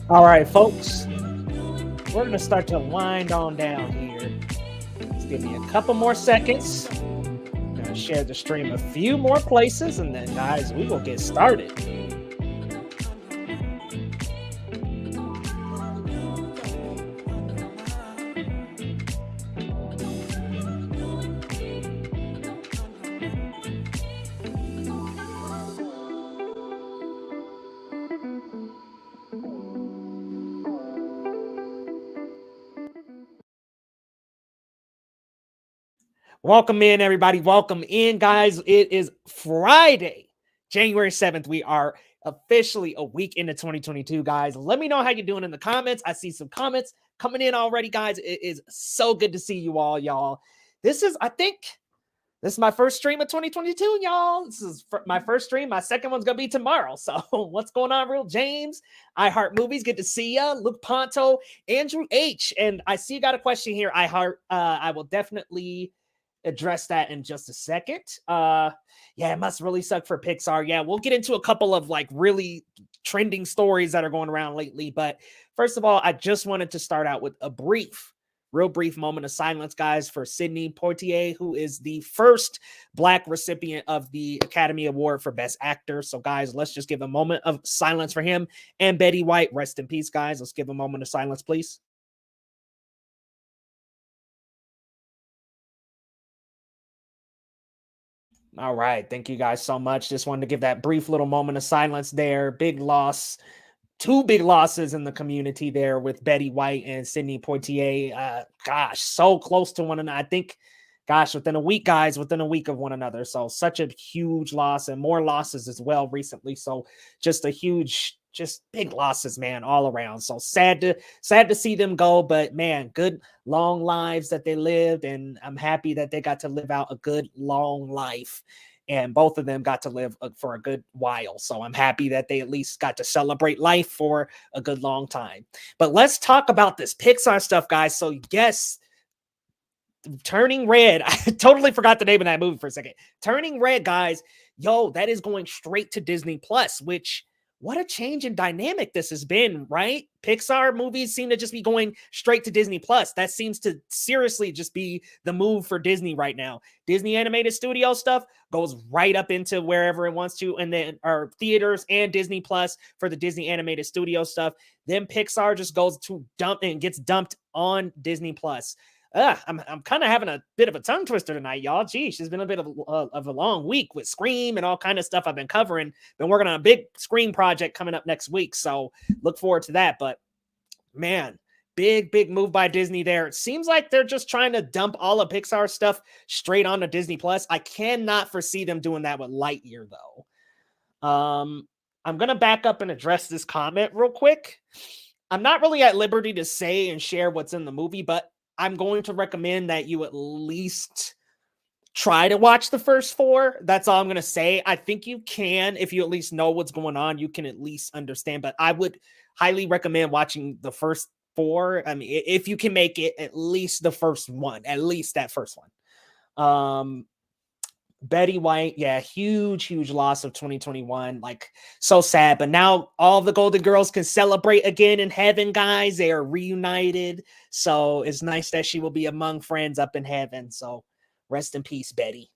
All right, folks, we're going to start to wind on down here. Just give me a couple more seconds. I'm going to share the stream a few more places, and then, guys, we will get started. Welcome in, everybody. Welcome in, guys. It is Friday, January 7th. We are officially a week into 2022, guys. Let me know how you're doing in the comments. I see some comments coming in already, guys. It is so good to see you all, y'all. I think this is my first stream of 2022, y'all. This is my first stream. My second one's going to be tomorrow. So what's going on, Real James? I Heart Movies. Good to see ya. Luke Ponto, Andrew H. And I see you got a question here. I will definitely address that in just a second. It must really suck for Pixar. Yeah, we'll get into a couple of like really trending stories that are going around lately. But first of all, I just wanted to start out with a real brief moment of silence, guys, for Sidney Poitier, who is the first Black recipient of the Academy Award for Best Actor. So, guys, let's just give a moment of silence for him. And Betty White, rest in peace, guys. Let's give a moment of silence, please. All right. Thank you guys so much. Just wanted to give that brief little moment of silence there. Big loss. Two big losses in the community there with Betty White and Sidney Poitier. So close to one another. I think, within a week, guys, within a week of one another. So such a huge loss, and more losses as well recently. So just big losses, man, all around. So sad to see them go, but man, good long lives that they lived, and I'm happy that they got to live out a good long life. And both of them got to live for a good while. So I'm happy that they at least got to celebrate life for a good long time. But let's talk about this Pixar stuff, guys. So yes, Turning Red. I totally forgot the name of that movie for a second. Turning Red, guys. Yo, that is going straight to Disney Plus, which what a change in dynamic this has been, right? Pixar movies seem to just be going straight to Disney Plus. That seems to seriously just be the move for Disney right now. Disney animated studio stuff goes right up into wherever it wants to, and then our theaters and Disney Plus for the Disney animated studio stuff. Then Pixar just goes to dump and gets dumped on Disney Plus. I'm kind of having a bit of a tongue twister tonight, y'all. Geez, it's been a bit of a long week with Scream and all kind of stuff I've been covering. Been working on a big Scream project coming up next week, so look forward to that. But man, big move by Disney there. It seems like they're just trying to dump all of Pixar stuff straight onto Disney Plus. I cannot foresee them doing that with Lightyear, though. I'm gonna back up and address this comment real quick. I'm not really at liberty to say and share what's in the movie, but I'm going to recommend that you at least try to watch the first 4. That's all I'm going to say. I think you can, if you at least know what's going on, you can at least understand, but I would highly recommend watching the first 4. I mean, if you can make it, at least the first one, at least that first one. Betty White, yeah, huge loss of 2021. Like, so sad. But now all the Golden Girls can celebrate again in heaven, guys. They are reunited. So it's nice that she will be among friends up in heaven. So rest in peace, Betty.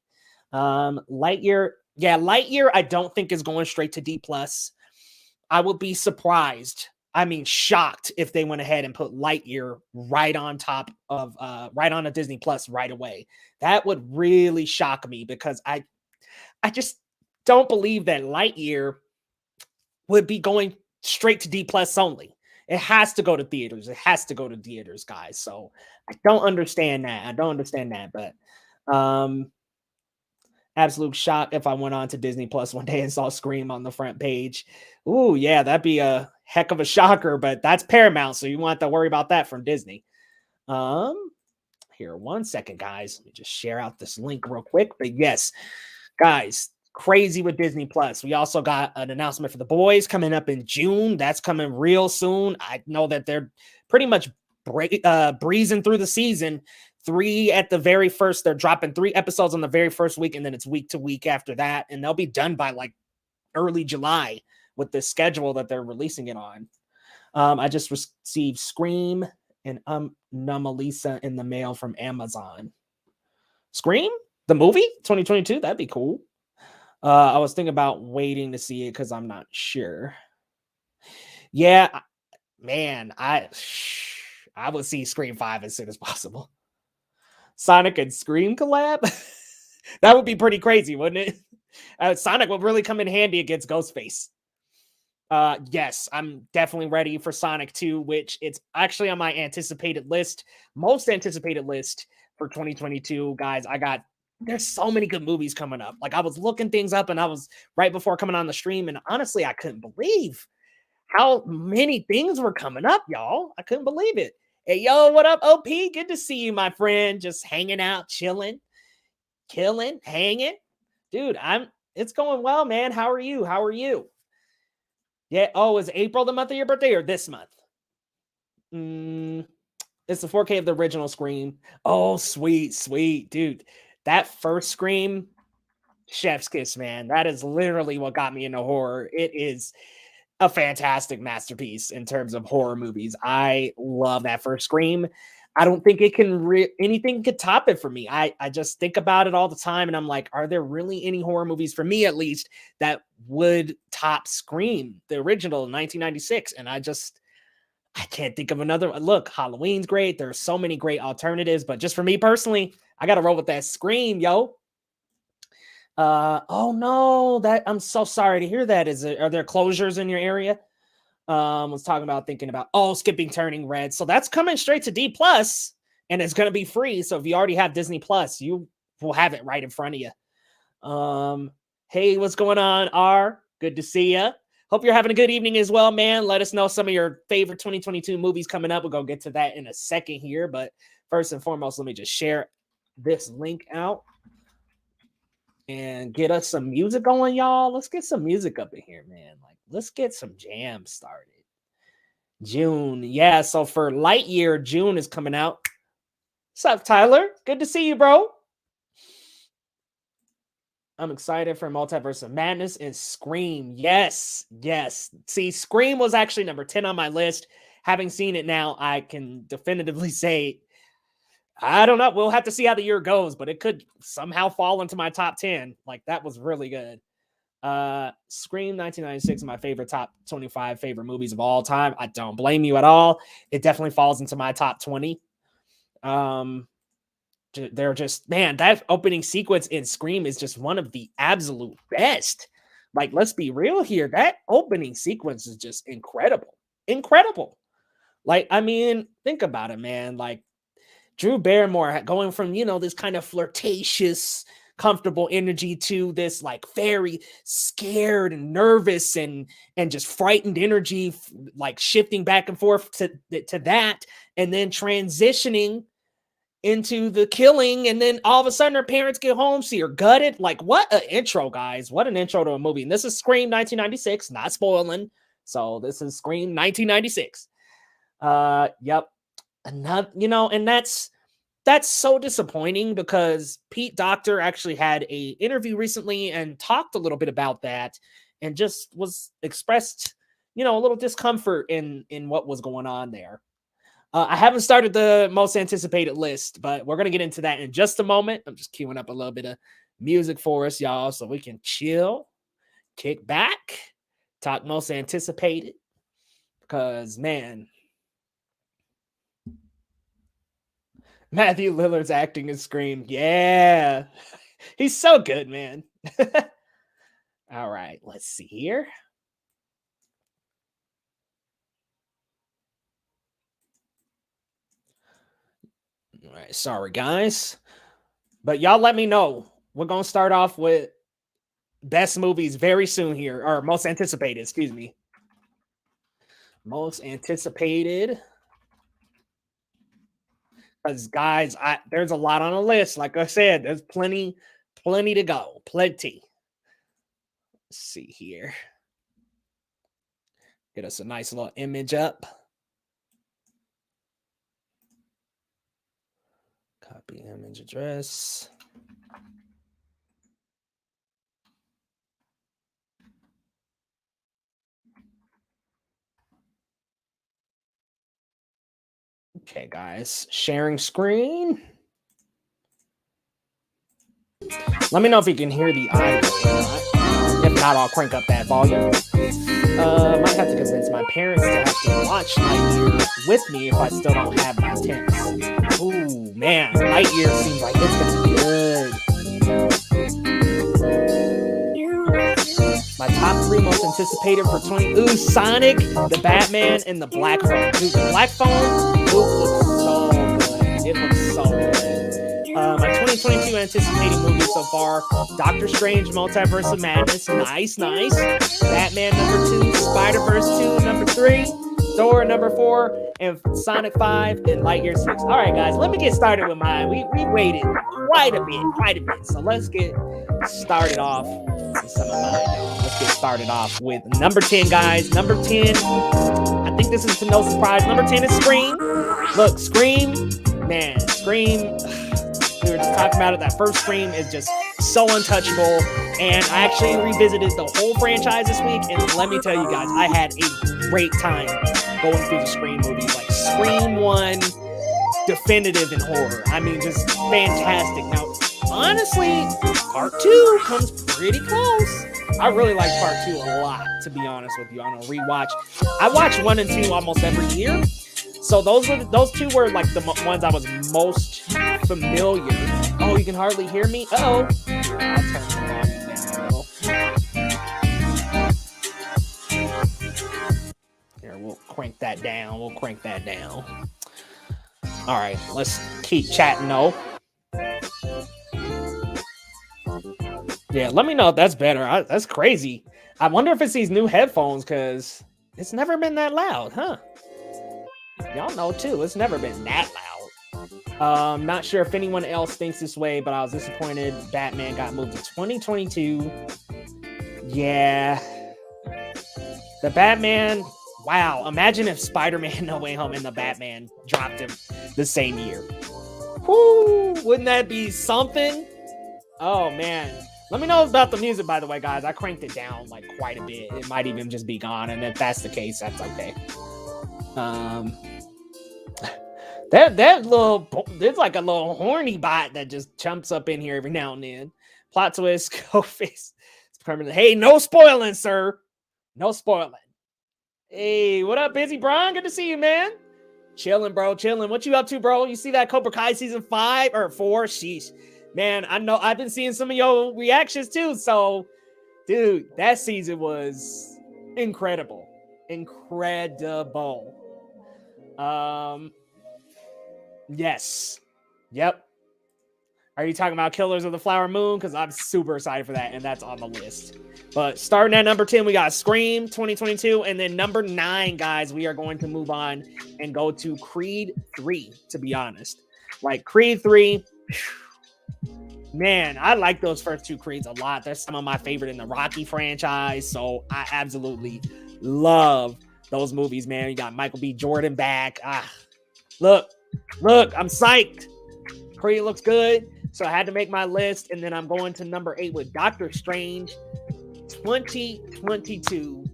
Lightyear, yeah, Lightyear, I don't think is going straight to D+. I would be surprised. I mean, shocked if they went ahead and put Lightyear right on top of right on a Disney Plus right away. That would really shock me because I just don't believe that Lightyear would be going straight to D+ only. It has to go to theaters. It has to go to theaters, guys. So I don't understand that. But absolute shock if I went on to Disney Plus one day and saw Scream on the front page. Ooh, yeah, that'd be a heck of a shocker, but that's Paramount, so you won't have to worry about that from Disney. Here, 1 second, guys. Let me just share out this link real quick. But yes, guys, crazy with Disney Plus. We also got an announcement for The Boys coming up in June. That's coming real soon. I know that they're pretty much breezing through the season. 3 at the very first. They're dropping 3 episodes on the very first week, and then it's week to week after that. And they'll be done by like early July with the schedule that they're releasing it on. I just received Scream and Anomalisa in the mail from Amazon. Scream? The movie? 2022? That'd be cool. I was thinking about waiting to see it because I'm not sure. Yeah, man, I would see Scream 5 as soon as possible. Sonic and Scream collab? That would be pretty crazy, wouldn't it? Sonic would really come in handy against Ghostface. Yes, I'm definitely ready for Sonic 2, which it's actually on my most anticipated list for 2022, guys. There's so many good movies coming up. Like, I was looking things up and I was right before coming on the stream, and honestly, I couldn't believe how many things were coming up, y'all. I couldn't believe it. Hey, yo, what up, OP? Good to see you, my friend. Just hanging out, chilling, killing, hanging. Dude, it's going well, man. How are you? Yeah. Oh, is April the month of your birthday or this month? It's the 4K of the original Scream. Oh, sweet, dude. That first Scream, chef's kiss, man. That is literally what got me into horror. It is a fantastic masterpiece in terms of horror movies. I love that first Scream. I don't think it can anything could top it for me. I just think about it all the time, and I'm like, are there really any horror movies, for me at least, that would top Scream, the original 1996? And I can't think of another. Look, Halloween's great. There's so many great alternatives, but just for me personally, I got to roll with that Scream, yo. Oh no, I'm so sorry to hear that. Are there closures in your area? Was thinking about skipping Turning Red. So that's coming straight to D+, and it's going to be free. So if you already have Disney Plus, you will have it right in front of you. Hey, what's going on, R? Good to see you. Hope you're having a good evening as well, man. Let us know some of your favorite 2022 movies coming up. We're going to get to that in a second here. But first and foremost, let me just share this link out and get us some music going, y'all. Let's get some music up in here, man. Like, let's get some jams started. June. Yeah, so for Lightyear, June is coming out. What's up, Tyler? Good to see you, bro. I'm excited for Multiverse of Madness and Scream. Yes, yes. See, Scream was actually number 10 on my list. Having seen it now, I can definitively say, I don't know. We'll have to see how the year goes, but it could somehow fall into my top 10. Like, that was really good. Scream 1996 is my favorite top 25 favorite movies of all time. I don't blame you at all. It definitely falls into my top 20. They're just, man, that opening sequence in Scream is just one of the absolute best. Like, let's be real here. That opening sequence is just incredible. Incredible. Like, I mean, think about it, man. Like, Drew Barrymore going from, this kind of flirtatious, comfortable energy to this like very scared and nervous and just frightened energy, like shifting back and forth to that, and then transitioning into the killing, and then all of a sudden her parents get home, see her gutted. Like, what an intro, guys. What an intro to a movie. And this is Scream 1996, not spoiling. So this is Scream 1996. Yep. Another, and that's so disappointing because Pete Docter actually had a interview recently and talked a little bit about that and just was expressed, a little discomfort in what was going on there. I haven't started the most anticipated list, but we're going to get into that in just a moment. I'm just queuing up a little bit of music for us, y'all, so we can chill, kick back, talk most anticipated. Because, man, Matthew Lillard's acting in Scream. Yeah. He's so good, man. All right, let's see here. All right, sorry, guys. But y'all let me know. We're going to start off with best movies very soon here, or most anticipated, excuse me. Most anticipated. Because, guys, there's a lot on the list. Like I said, there's plenty to go. Plenty. Let's see here. Get us a nice little image up. Copy image address. Okay, guys, sharing screen. Let me know if you can hear the audio. If not, I'll crank up that volume. Might have to convince my parents to have to watch Lightyear with me if I still don't have my temps. Ooh, man, Lightyear seems like it's gonna be good. My top 3 most anticipated for 20. Ooh, Sonic, the Batman, and the Black Phone. Dude, the Black Phone, looks so good. It looks so good. My 2022 anticipating movies so far: Doctor Strange, Multiverse of Madness. Nice. Batman number 2, Spider-Verse 2 number 3, Thor number 4, and Sonic 5, and Lightyear 6. All right, guys, let me get started with mine. We waited quite a bit. So let's get started off with some of mine. Let's get started off with number 10, guys. Number 10, I think this is to no surprise. Number 10 is Scream. Look, Scream, man, Scream. We were just talking about it. That first Scream is just so untouchable. And I actually revisited the whole franchise this week. And let me tell you guys, I had a great time going through the Scream movies. Like Scream 1, definitive in horror. I mean, just fantastic. Now, honestly, part 2 comes pretty close. I really like part 2 a lot, to be honest with you. On a rewatch, I watch 1 and 2 almost every year. So those 2 were like the ones I was most familiar. Oh, you can hardly hear me? Uh-oh. I'll turn the volume down a little. Here, we'll crank that down. All right, let's keep chatting though. Yeah, let me know if that's better. That's crazy. I wonder if it's these new headphones, because it's never been that loud, huh? Y'all know too, it's never been that loud. Not sure if anyone else thinks this way, but I was disappointed Batman got moved to 2022. Yeah. The Batman, wow. Imagine if Spider-Man No Way Home and the Batman dropped him the same year. Whoo, wouldn't that be something? Oh man. Let me know about the music, by the way, guys. I cranked it down like quite a bit. It might even just be gone, and if that's the case, that's okay. That little, there's like a little horny bot that just jumps up in here every now and then. Plot twist, go face. It's permanent. Hey, no spoiling, sir. No spoiling. Hey, what up, Busy Brian? Good to see you, man. Chilling, bro. Chilling. What you up to, bro? You see that Cobra Kai season 5 or 4? Sheesh. Man, I know I've been seeing some of your reactions too. So, dude, that season was incredible. Incredible. Yes. Yep. Are you talking about Killers of the Flower Moon? Because I'm super excited for that, and that's on the list. But starting at number 10, we got Scream 2022. And then number 9, guys, we are going to move on and go to Creed 3, to be honest. Like, Creed 3, man, I like those first 2 Creeds a lot. They're some of my favorite in the Rocky franchise. So I absolutely love those movies, man. You got Michael B. Jordan back. Look, I'm psyched. Creed looks good. So I had to make my list, and then I'm going to number 8 with Doctor Strange 2022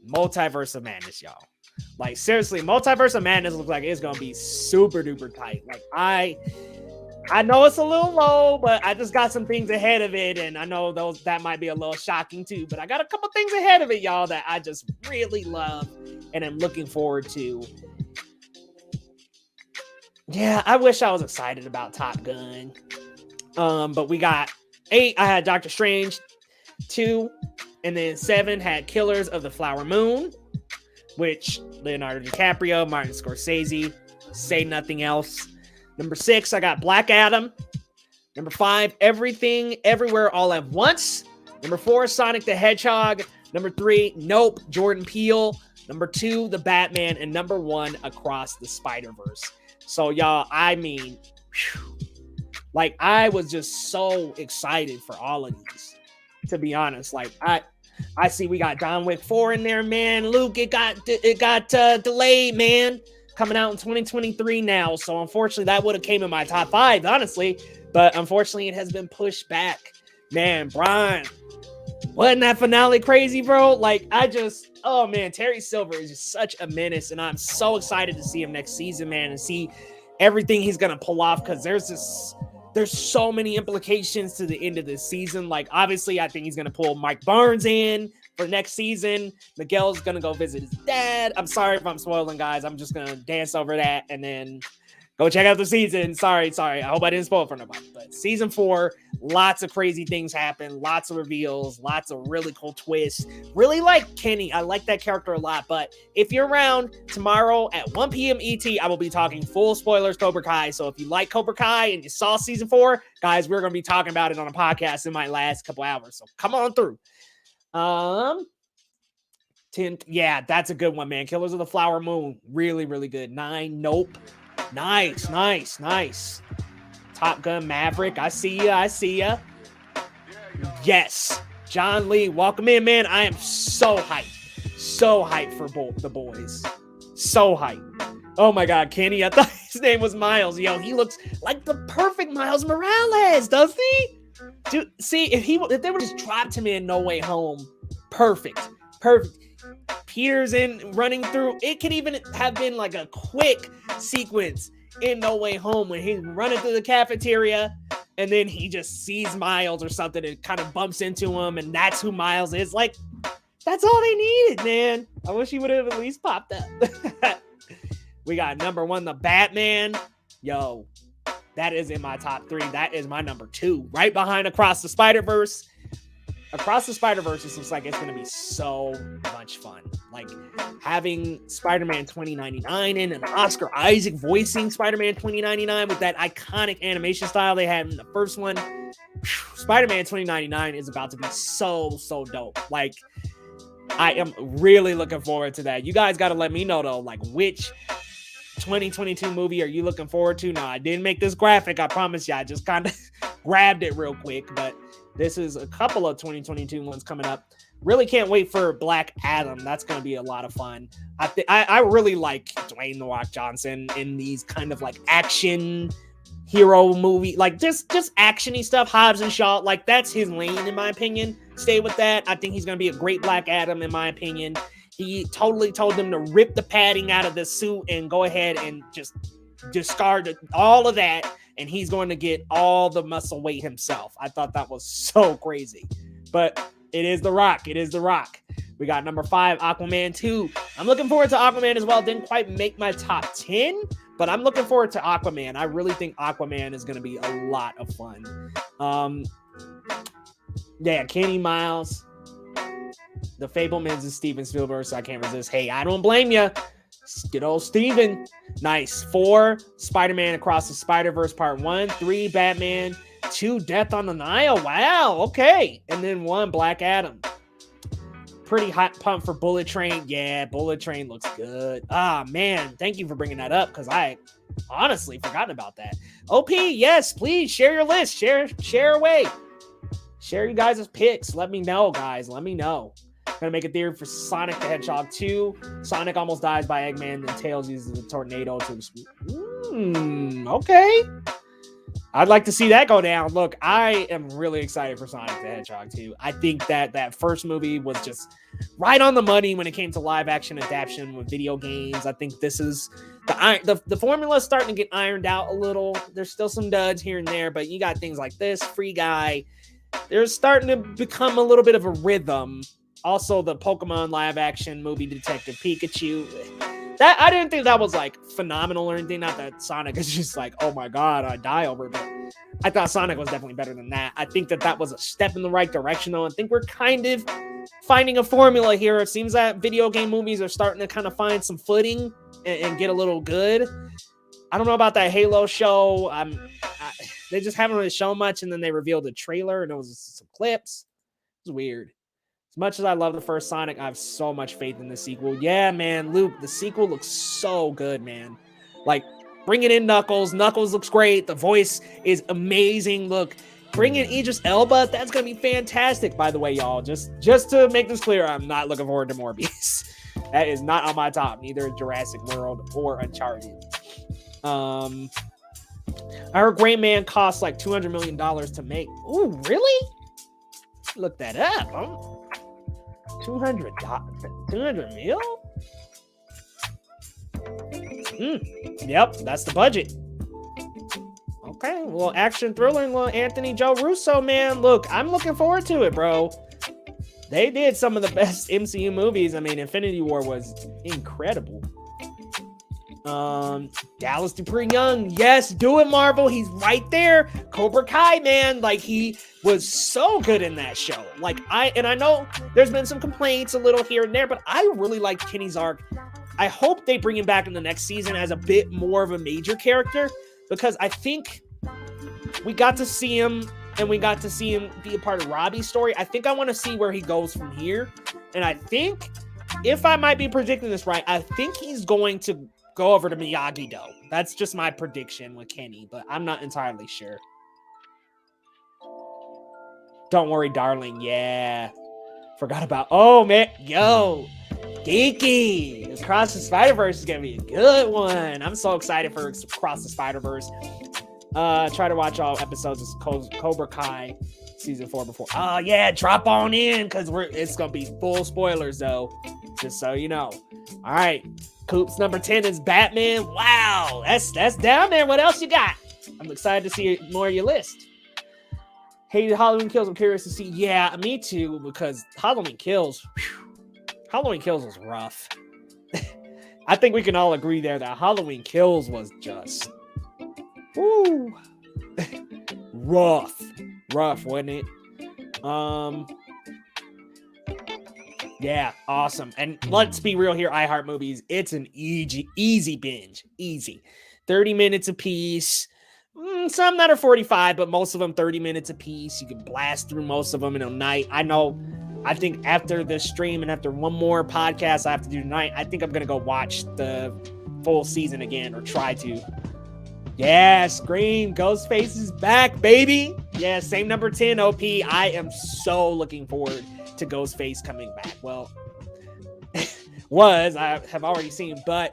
Multiverse of Madness, y'all. Like, seriously, Multiverse of Madness looks like it's going to be super duper tight. Like, I know it's a little low, but I just got some things ahead of it, and I know that might be a little shocking too, but I got a couple things ahead of it, y'all, that I just really love and I'm looking forward to. Yeah, I wish I was excited about Top Gun. But we got 8. I had Doctor Strange 2, and then 7 had Killers of the Flower Moon, which Leonardo DiCaprio, Martin Scorsese, say nothing else. Number 6, I got Black Adam. Number 5, Everything Everywhere All at Once. Number 4, Sonic the Hedgehog. Number 3, Nope, Jordan Peele. Number 2, The Batman. And number 1, Across the Spider-Verse. So, y'all, I mean, like, I was just so excited for all of these, to be honest. Like, I see we got John Wick 4 in there, man. Luke, it got delayed, man. Coming out in 2023 now. So, unfortunately, that would have came in my top 5, honestly. But, unfortunately, it has been pushed back. Man, Brian, wasn't that finale crazy, bro? Like, oh man, Terry Silver is just such a menace, and I'm so excited to see him next season, man, and see everything he's gonna pull off, because there's so many implications to the end of this season. Like, obviously, I think he's gonna pull Mike Barnes in for next season. Miguel's gonna go visit his dad. I'm sorry if I'm spoiling, guys. I'm just gonna dance over that and then go check out the season. Sorry. I hope I didn't spoil it for nobody. But season 4, lots of crazy things happen, lots of reveals, lots of really cool twists. Really like Kenny. I like that character a lot. But if you're around tomorrow at 1 p.m. ET, I will be talking full spoilers Cobra Kai. So if you like Cobra Kai and you saw season 4, guys, we're going to be talking about it on a podcast in my last couple hours. So come on through. 10, yeah, that's a good one, man. Killers of the Flower Moon, really, really good. 9, Nope. Nice. Top Gun Maverick, I see ya. Yes, John Lee, welcome in, man. I am so hyped for the boys. So hyped. Oh my God, Kenny, I thought his name was Miles. Yo, he looks like the perfect Miles Morales, doesn't he? Dude, see, if they would just dropped him in No Way Home, perfect. Peter's in running through. It could even have been like a quick sequence in No Way Home when he's running through the cafeteria and then he just sees Miles or something and kind of bumps into him, and that's who Miles is. Like, that's all they needed, man. I wish he would have at least popped up. We got number 1, The Batman. Yo, that is in my top 3. That is my number 2, right behind Across the Spider-Verse. Across the Spider-Verse just looks like it's going to be so much fun. Like, having Spider-Man 2099 in and Oscar Isaac voicing Spider-Man 2099 with that iconic animation style they had in the first one. Spider-Man 2099 is about to be so dope. Like, I am really looking forward to that. You guys got to let me know, though, like, which 2022 movie are you looking forward to? Now, I didn't make this graphic. I promise you. I just kind of grabbed it real quick, but this is a couple of 2022 ones coming up. Really can't wait for Black Adam. That's going to be a lot of fun. I really like Dwayne "The Rock" Johnson in these kind of like action hero movie, like just actiony stuff. Hobbs and Shaw, like that's his lane in my opinion. Stay with that. I think he's gonna be a great Black Adam in my opinion. He totally told them to rip the padding out of the suit and go ahead and just discard all of that, and he's going to get all the muscle weight himself. I thought that was so crazy, but it is The Rock. It is The Rock. We got number 5, Aquaman 2. I'm looking forward to Aquaman as well. Didn't quite make my top 10, but I'm looking forward to Aquaman. I really think Aquaman is going to be a lot of fun. Yeah, Kenny Miles, The Fablemans, and Steven Spielberg, so I can't resist. Hey, I don't blame you. Good old Steven. Nice. 4, Spider-Man Across the Spider-Verse Part 1. 3, Batman. 2, Death on the Nile. Wow, okay. And then 1, Black Adam. Pretty hot pump for Bullet Train. Yeah, Bullet Train looks good. Ah, man, thank you for bringing that up because I honestly forgotten about that. OP, yes, please share your list. Share away. Share you guys' picks. Let me know, guys. Let me know. Gonna make a theory for Sonic the Hedgehog 2. Sonic almost dies by Eggman, and Tails uses a tornado to... okay. I'd like to see that go down. Look, I am really excited for Sonic the Hedgehog 2. I think that first movie was just right on the money when it came to live action adaptation with video games. I think this is the formula is starting to get ironed out a little. There's still some duds here and there, but you got things like this, Free Guy. They're starting to become a little bit of a rhythm. Also, the Pokemon live action movie Detective Pikachu. That I didn't think that was like phenomenal or anything. Not that Sonic is just like, oh my god, I die over it. But I thought Sonic was definitely better than that. I think that was a step in the right direction, though. I think we're kind of finding a formula here. It seems that video game movies are starting to kind of find some footing and get a little good. I don't know about that Halo show. They just haven't really shown much, and then they revealed a trailer, and it was some clips. It was weird. As much as I love the first Sonic, I have so much faith in the sequel. Yeah, man, Luke, the sequel looks so good, man. Like, bringing in Knuckles. Knuckles looks great. The voice is amazing. Look, bringing in Idris Elba, that's going to be fantastic, by the way, y'all. Just to make this clear, I'm not looking forward to Morbius. That is not on my top. Neither Jurassic World or Uncharted. I heard Gray Man costs like $200 million to make. Ooh, really? Look that up. Oh. $200 mil? Yep, that's the budget. Okay, well, action thriller and little Anthony Joe Russo, man. Look, I'm looking forward to it, bro. They did some of the best MCU movies. I mean, Infinity War was incredible. Dallas Dupree Young, yes, do it, Marvel. He's right there. Cobra Kai, man, like he was so good in that show. Like I know there's been some complaints a little here and there, but I really like Kenny's arc. I hope they bring him back in the next season as a bit more of a major character, because I think we got to see him and we got to see him be a part of Robbie's story. I think I want to see where he goes from here. And I think, if I might be predicting this right, I think he's going to go over to Miyagi-Do. That's just my prediction with Kenny, but I'm not entirely sure. Don't worry, darling. Yeah. Forgot about... Oh, man. Yo. Geeky. Across the Spider-Verse is going to be a good one. I'm so excited for Across the Spider-Verse. Try to watch all episodes of Cobra Kai season 4 before. Oh, yeah. Drop on in, because it's going to be full spoilers, though. Just so you know. All right. Coops number 10 is Batman. Wow, that's down there. What else you got? I'm excited to see more of your list. Hated Halloween Kills. I'm curious to see. Yeah, me too, because Halloween Kills was rough. I think we can all agree there that Halloween Kills was just woo rough, wasn't it? Yeah, awesome. And let's be real here, iHeart Movies. It's an easy binge. Easy. 30 minutes a piece. Some that are 45, but most of them 30 minutes a piece. You can blast through most of them in a night. I think after this stream and after one more podcast I have to do tonight, I think I'm going to go watch the full season again, or try to. Yeah, Scream. Ghostface is back, baby. Yeah, same number 10, OP. I am so looking forward to Ghostface coming back. Well, I have already seen, but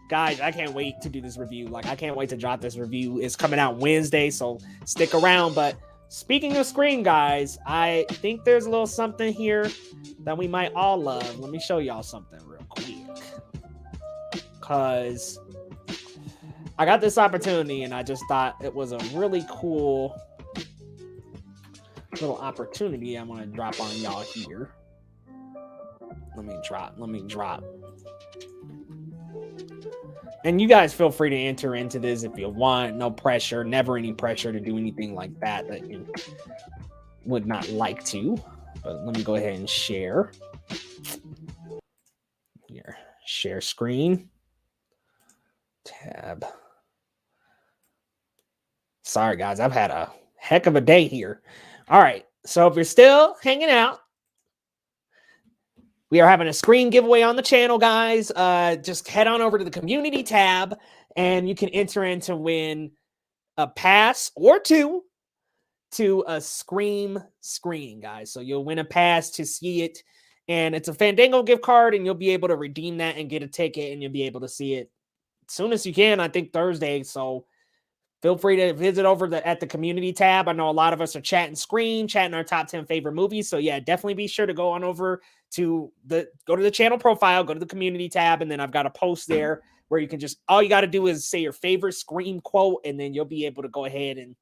guys, I can't wait to do this review. Like, I can't wait to drop this review. It's coming out Wednesday, so stick around. But speaking of Scream, guys, I think there's a little something here that we might all love. Let me show y'all something real quick. Because I got this opportunity, and I just thought it was a really cool little opportunity I'm going to drop on y'all here. Let me drop. And you guys feel free to enter into this if you want. No pressure. Never any pressure to do anything like that you would not like to. But let me go ahead and share. Here. Share screen. Tab. Sorry, guys. I've had a heck of a day here. All right. So if you're still hanging out, we are having a screen giveaway on the channel, guys. Just head on over to the community tab, and you can enter in to win a pass or two to a Scream screening, guys. So you'll win a pass to see it, and it's a Fandango gift card, and you'll be able to redeem that and get a ticket, and you'll be able to see it as soon as you can, I think Thursday. So feel free to visit over at the community tab. I know a lot of us are chatting Scream, chatting our top 10 favorite movies. So yeah, definitely be sure to go on over to the channel profile, go to the community tab, and then I've got a post there where you can all you got to do is say your favorite Scream quote, and then you'll be able to go ahead and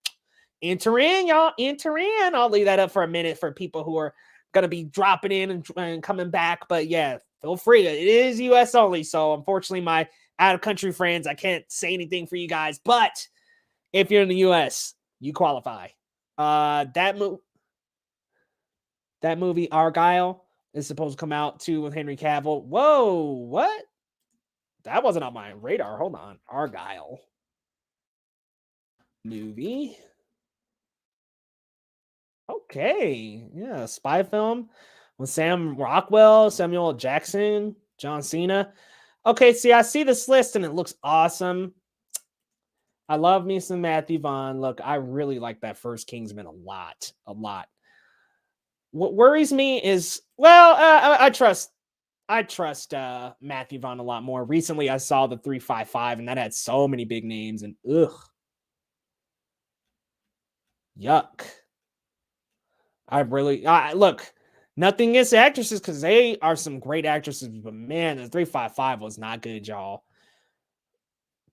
enter in, y'all. Enter in. I'll leave that up for a minute for people who are going to be dropping in and coming back. But yeah, feel free. It is US only. So unfortunately, my out-of-country friends, I can't say anything for you guys. But if you're in the US, you qualify. That movie, Argyle, is supposed to come out too with Henry Cavill. Whoa, what? That wasn't on my radar. Hold on. Argyle movie. Okay. Yeah, spy film with Sam Rockwell, Samuel L. Jackson, John Cena. Okay, see, I see this list and it looks awesome. I love me some Matthew Vaughn. Look, I really like that first Kingsman a lot. What worries me is, I trust Matthew Vaughn a lot more. Recently, I saw the 355, and that had so many big names, and yuck. Look, nothing against the actresses because they are some great actresses, but man, the 355 was not good, y'all.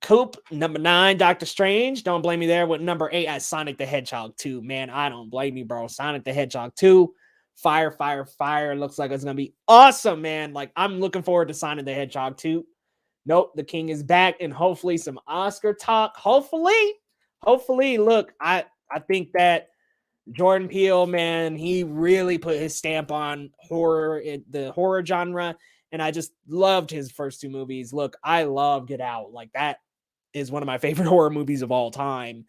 Coop, number 9, Doctor Strange. Don't blame me there. With number 8 at Sonic the Hedgehog 2. Man, I don't blame you, bro. Sonic the Hedgehog 2. Fire. Looks like it's going to be awesome, man. Like, I'm looking forward to Sonic the Hedgehog 2. Nope, the king is back, and hopefully some Oscar talk. Hopefully. Look, I think that Jordan Peele, man, he really put his stamp on the horror genre, and I just loved his first 2 movies. Look, I love Get Out. Like, that is one of my favorite horror movies of all time.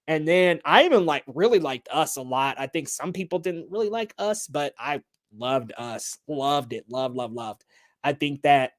And then I even really liked Us a lot. I think some people didn't really like Us, but I loved Us. Loved it. Loved. I think that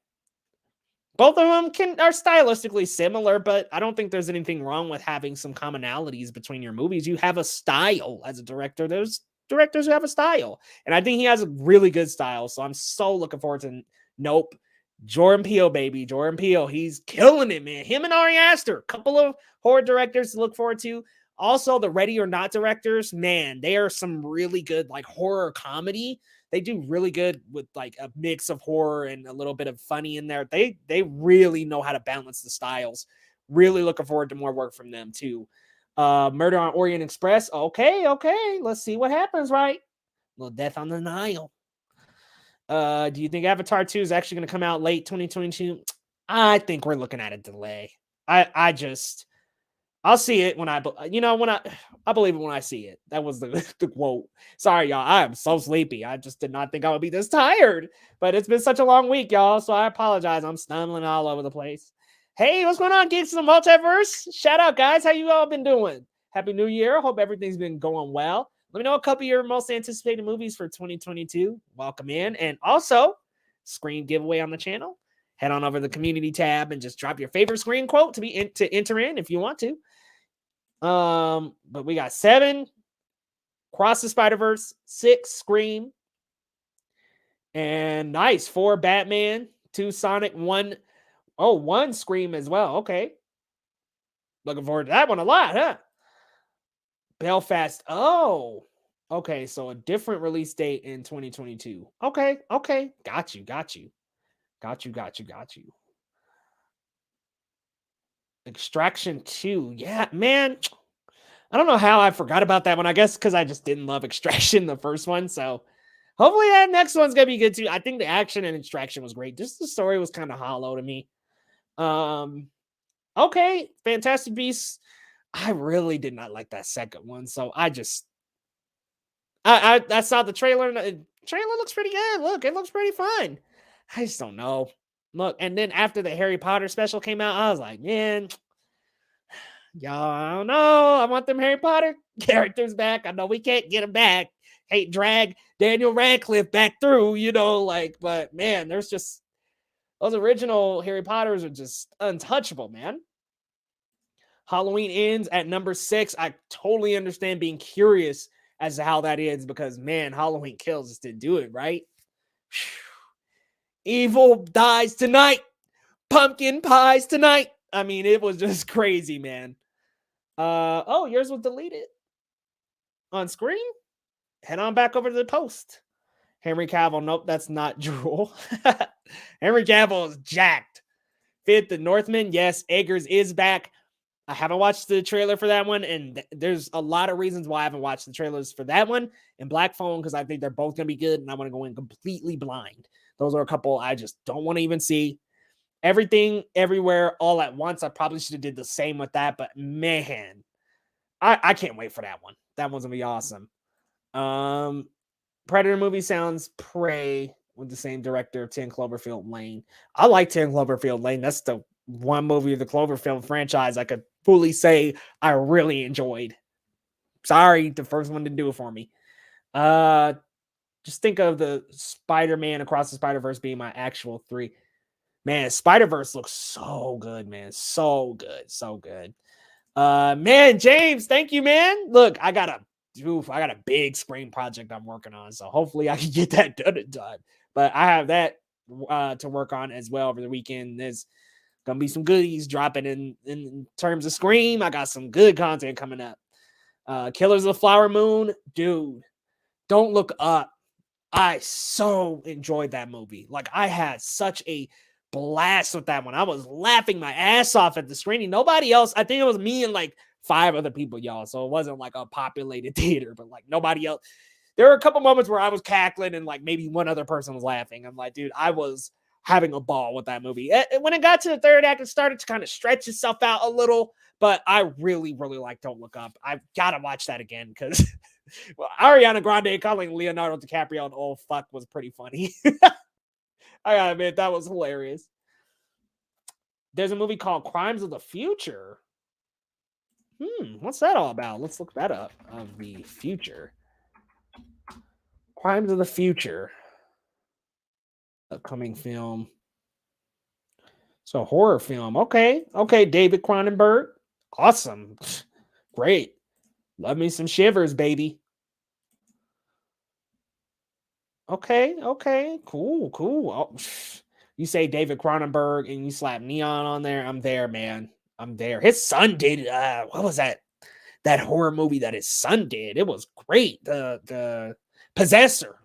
both of them are stylistically similar, but I don't think there's anything wrong with having some commonalities between your movies. You have a style as a director. There's directors who have a style, and I think he has a really good style. So I'm so looking forward to Nope. Jordan Peele, baby. Jordan Peele. He's killing it, man. Him and Ari Aster, couple of horror directors to look forward to. Also, the Ready or Not directors, man, they are some really good horror comedy. They do really good with a mix of horror and a little bit of funny in there. They really know how to balance the styles. Really looking forward to more work from them too. Murder on Orient Express. Okay. Let's see what happens, right? A little Death on the Nile. Do you think Avatar 2 is actually going to come out late 2022? I think we're looking at a delay. I'll see it when I believe it when I see it. That was the quote. Sorry, y'all. I am so sleepy. I just did not think I would be this tired, but it's been such a long week, y'all. So I apologize. I'm stumbling all over the place. Hey, what's going on, Geeks in the Multiverse? Shout out, guys. How you all been doing? Happy New Year. Hope everything's been going well. Let me know a couple of your most anticipated movies for 2022. Welcome in. And also, screen giveaway on the channel. Head on over to the community tab and just drop your favorite screen quote to enter in if you want to. But we got 7 Cross the Spider-Verse, 6 Scream, and nice 4 Batman, 2 Sonic, 1 Oh, one Scream as well. Okay. Looking forward to that one a lot, huh? Belfast. Oh. Okay, so a different release date in 2022. Okay, okay. Got you, got you. Got you, got you, got you. Extraction 2. Yeah, man. I don't know how I forgot about that one. I guess because I just didn't love Extraction, the first one. So hopefully that next one's gonna be good too. I think the action and Extraction was great. Just the story was kind of hollow to me. Um, okay, Fantastic Beasts. I really did not like that second one. So I saw the trailer and the trailer looks pretty good. Look, it looks pretty fun. I just don't know. Look, and then after the Harry Potter special came out, I was like, man, y'all, I don't know. I want them Harry Potter characters back. I know we can't get them back. Hate drag Daniel Radcliffe back through, like, but man, there's just those original Harry Potters are just untouchable, man. Halloween ends at number 6. I totally understand being curious as to how that is because man, Halloween Kills just didn't do it, right? Evil dies tonight. Pumpkin pies tonight. I mean, it was just crazy, man. Oh, yours was deleted on screen. Head on back over to the post. Henry Cavill. Nope, that's not Drool. Henry Cavill is jacked. Fifth, The Northman. Yes, Eggers is back. I haven't watched the trailer for that one, and there's a lot of reasons why I haven't watched the trailers for that one and Black Phone because I think they're both going to be good, and I want to go in completely blind. Those are a couple I just don't want to even see. Everything, Everywhere, All at Once. I probably should have did the same with that, but man, I can't wait for that one. That one's going to be awesome. Predator movie sounds Prey with the same director of 10 Cloverfield Lane. I like 10 Cloverfield Lane. That's the one movie of the Cloverfield franchise I could fully say I really enjoyed. Sorry, the first one didn't do it for me. Just think of the Spider-Man Across the Spider-Verse being my actual 3. Man, Spider-Verse looks so good, man. So good, so good. Man, James, thank you, man. Look, I got a big screen project I'm working on, so hopefully I can get that done in time. But I have that to work on as well over the weekend. There's gonna be some goodies dropping in terms of Scream. I got some good content coming up. Killers of the Flower Moon, dude. Don't Look Up. I so enjoyed that movie. Like I had such a blast with that one. I was laughing my ass off at the screening. Nobody else. I think it was me and like 5 other people, y'all. So it wasn't like a populated theater, but like nobody else. There were a couple moments where I was cackling and like maybe one other person was laughing. I'm like, dude, I was having a ball with that movie. When it got to the third act, it started to kind of stretch itself out a little, but I really, really like Don't Look Up. I've got to watch that again because well, Ariana Grande calling Leonardo DiCaprio an old fuck was pretty funny. I gotta admit, that was hilarious. There's a movie called Crimes of the Future. What's that all about? Let's look that up. Of the Future. Crimes of the Future. Upcoming film. So horror film. Okay. David Cronenberg. Awesome. Great. Love me some Shivers, baby. Okay. Cool. Oh, you say David Cronenberg and you slap Neon on there. I'm there, man. I'm there. His son did. What was that? That horror movie that his son did. It was great. The Possessor.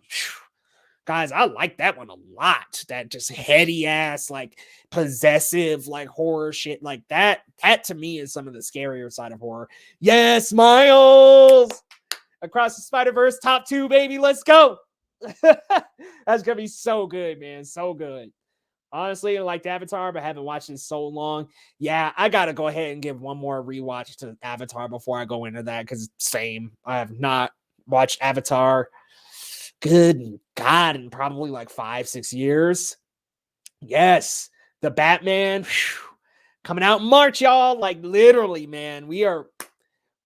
Guys, I like that one a lot. That just heady ass, like possessive, like horror shit like that. That to me is some of the scarier side of horror. Yes, Miles. Across the Spider-Verse, top 2, baby. Let's go. That's gonna be so good, man. So good. Honestly, I liked Avatar, but I haven't watched it in so long. Yeah, I gotta go ahead and give one more rewatch to Avatar before I go into that because same. I have not watched Avatar. Good God, in probably like 5-6 years. Yes, the Batman coming out in March, y'all. Like literally, man, we are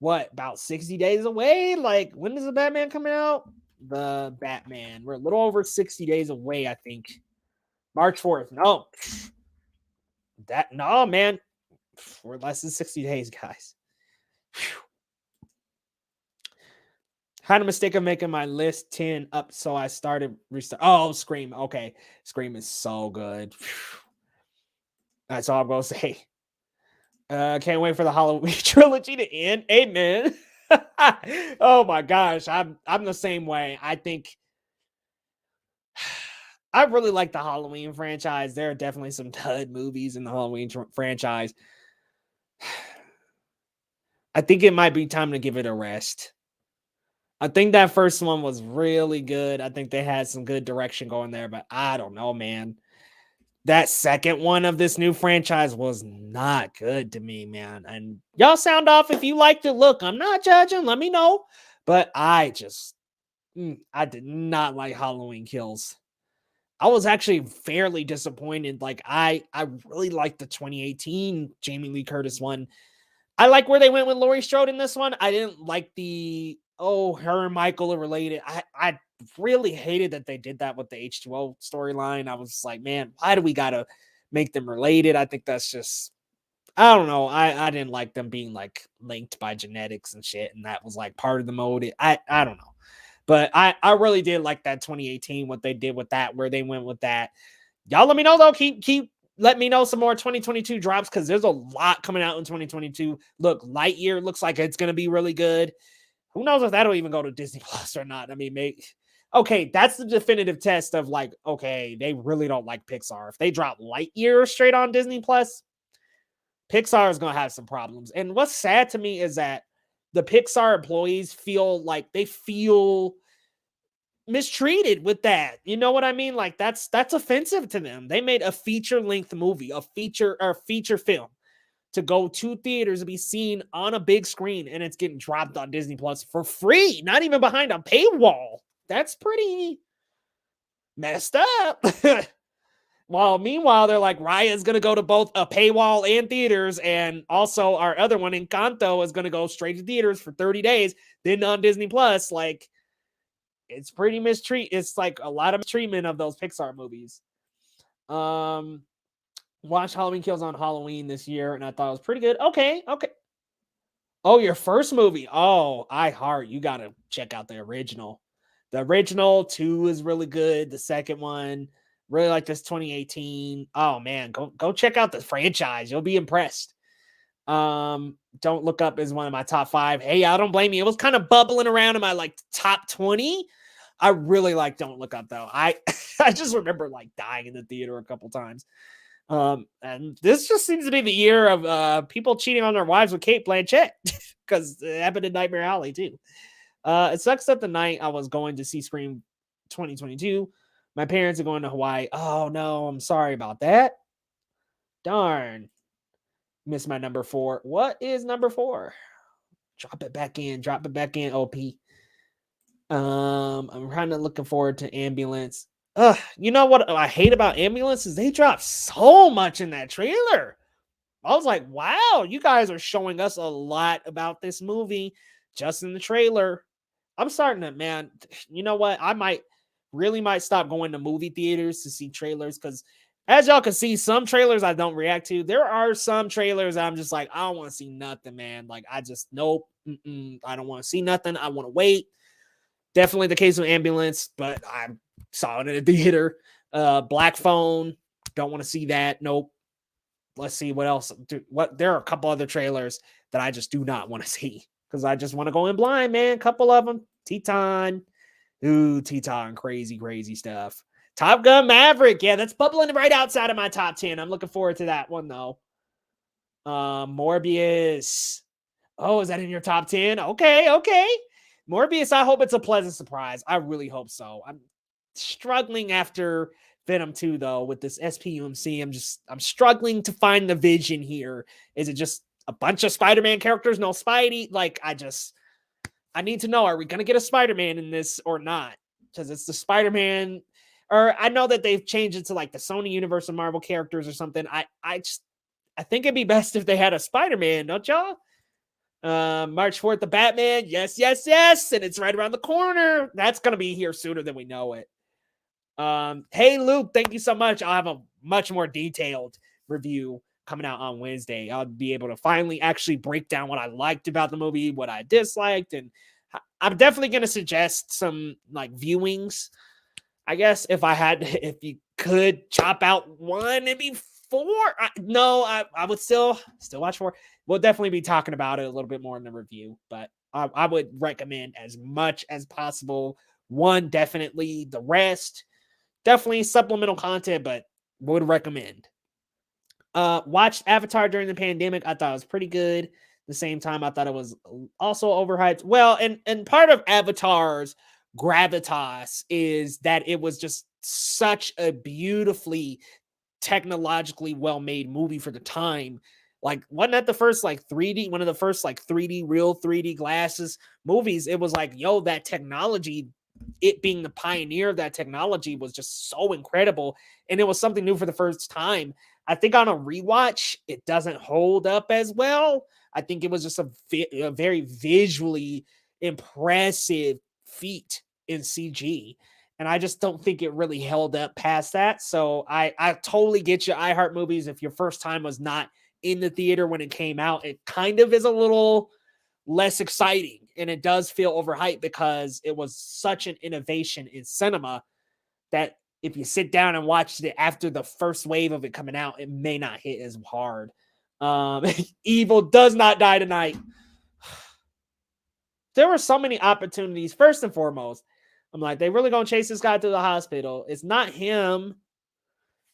what about 60 days away? Like, when is the Batman coming out? The Batman. We're a little over 60 days away, I think. March 4th. No, man. We're less than 60 days, guys. Had a mistake of making my list 10 up, so I started restart. Oh, Scream. Okay. Scream is so good. That's all I'm gonna say. Can't wait for the Halloween trilogy to end. Amen. Oh my gosh, I'm the same way. I think I really like the Halloween franchise. There are definitely some dud movies in the Halloween franchise. I think it might be time to give it a rest. I think that first one was really good. I think they had some good direction going there, but I don't know, man. That second one of this new franchise was not good to me, man. And y'all sound off if you liked it. Look, I'm not judging. Let me know. But I did not like Halloween Kills. I was actually fairly disappointed. Like I really liked the 2018 Jamie Lee Curtis one. I like where they went with Laurie Strode in this one. I didn't like her and Michael are related. I really hated that they did that with the H2O storyline. I was like, man, why do we gotta make them related? I think that's just I don't know. I didn't like them being like linked by genetics and shit, and that was like part of the mode. I don't know. But I really did like that 2018, what they did with that, where they went with that. Y'all let me know though. Keep let me know some more 2022 drops because there's a lot coming out in 2022. Look, Lightyear looks like it's gonna be really good. Who knows if that'll even go to Disney Plus or not? I mean, okay, that's the definitive test of like, okay, they really don't like Pixar. If they drop Lightyear straight on Disney Plus, Pixar is gonna have some problems. And what's sad to me is that the Pixar employees feel mistreated with that. You know what I mean? Like that's offensive to them. They made a feature-length movie, a feature film to go to theaters and be seen on a big screen, and it's getting dropped on Disney Plus for free, not even behind a paywall. That's pretty messed up. Well, meanwhile, they're like, Raya's going to go to both a paywall and theaters, and also our other one, Encanto, is going to go straight to theaters for 30 days, then on Disney Plus. Like, it's pretty it's like a lot of mistreatment of those Pixar movies. Watched Halloween Kills on Halloween this year, and I thought it was pretty good. Okay. Oh, your first movie. Oh, you got to check out the original. The original 2 is really good. The second one, really like this 2018. Oh man, go check out the franchise. You'll be impressed. Don't Look Up is one of my top 5. Hey, I don't blame you. It was kind of bubbling around in my like top 20. I really like Don't Look Up though. I just remember like dying in the theater a couple times. And this just seems to be the year of people cheating on their wives with Kate Blanchett because it happened in Nightmare Alley too. It sucks that the night I was going to see Scream 2022, my parents are going to Hawaii. Oh no, I'm sorry about that. Darn. Missed my number 4. What is number 4? Drop it back in, OP. I'm kind of looking forward to Ambulance. You know what I hate about Ambulance is they dropped so much in that trailer. I was like, wow, you guys are showing us a lot about this movie just in the trailer. I'm starting to, man, you know what? I might stop going to movie theaters to see trailers because as y'all can see, some trailers I don't react to. There are some trailers I'm just like, I don't want to see nothing, man. Like, I just, nope. I don't want to see nothing. I want to wait. Definitely the case with Ambulance, but I saw it in a theater. Black Phone, don't want to see that. Nope. Let's see what else. There are a couple other trailers that I just do not want to see because I just want to go in blind, man. Couple of them. Teton. Ooh, Teton. Crazy, crazy stuff. Top Gun Maverick. Yeah, that's bubbling right outside of my top 10. I'm looking forward to that one, though. Morbius. Oh, is that in your top 10? Okay. Morbius, I hope it's a pleasant surprise. I really hope so. I'm struggling after Venom 2, though, with this SPUMC. I'm struggling to find the vision here. Is it just a bunch of Spider-Man characters, no Spidey? Like, I need to know, are we going to get a Spider-Man in this or not? Because it's the Spider-Man, or I know that they've changed it to like the Sony Universe and Marvel characters or something. I think it'd be best if they had a Spider-Man, don't y'all? March 4th, the Batman. Yes. And it's right around the corner. That's going to be here sooner than we know it. Hey, Luke, thank you so much. I'll have a much more detailed review coming out on Wednesday. I'll be able to finally actually break down what I liked about the movie, what I disliked, and I'm definitely going to suggest some like viewings. I guess if you could chop out one, it'd be 4. I would still watch 4. We'll definitely be talking about it a little bit more in the review, but I would recommend as much as possible. 1, definitely. The rest, definitely supplemental content, but would recommend. Watched Avatar during the pandemic. I thought it was pretty good. At the same time, I thought it was also overhyped. Well, and part of Avatar's gravitas is that it was just such a beautifully technologically well-made movie for the time. Like, wasn't that the first like 3D, one of the first like 3D, real 3D glasses movies? It was like, yo, that technology, it being the pioneer of that technology was just so incredible. And it was something new for the first time. I think on a rewatch, it doesn't hold up as well. I think it was just a very visually impressive feat in CG. And I just don't think it really held up past that. So I totally get you. iHeart movies, if your first time was not in the theater when it came out, it kind of is a little less exciting. And it does feel overhyped because it was such an innovation in cinema that if you sit down and watch it after the first wave of it coming out, it may not hit as hard. Evil does not die tonight. There were so many opportunities. First and foremost, I'm like, they really gonna chase this guy to the hospital. It's not him.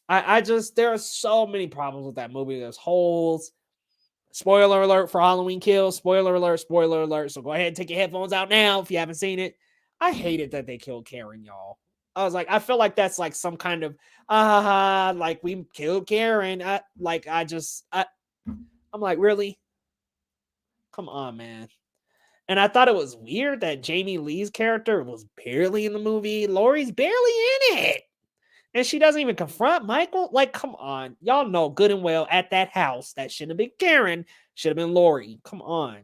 I just, there are so many problems with that movie. There's holes. Spoiler alert for Halloween Kills. Spoiler alert, spoiler alert. So go ahead and take your headphones out now if you haven't seen it. I hated that they killed Karen, y'all. I was like, I feel like that's like some kind of like we killed Karen. I'm like, really? Come on, man. And I thought it was weird that Jamie Lee's character was barely in the movie. Laurie's barely in it. And she doesn't even confront Michael. Like, come on. Y'all know good and well at that house that shouldn't have been Karen, should have been Laurie. Come on.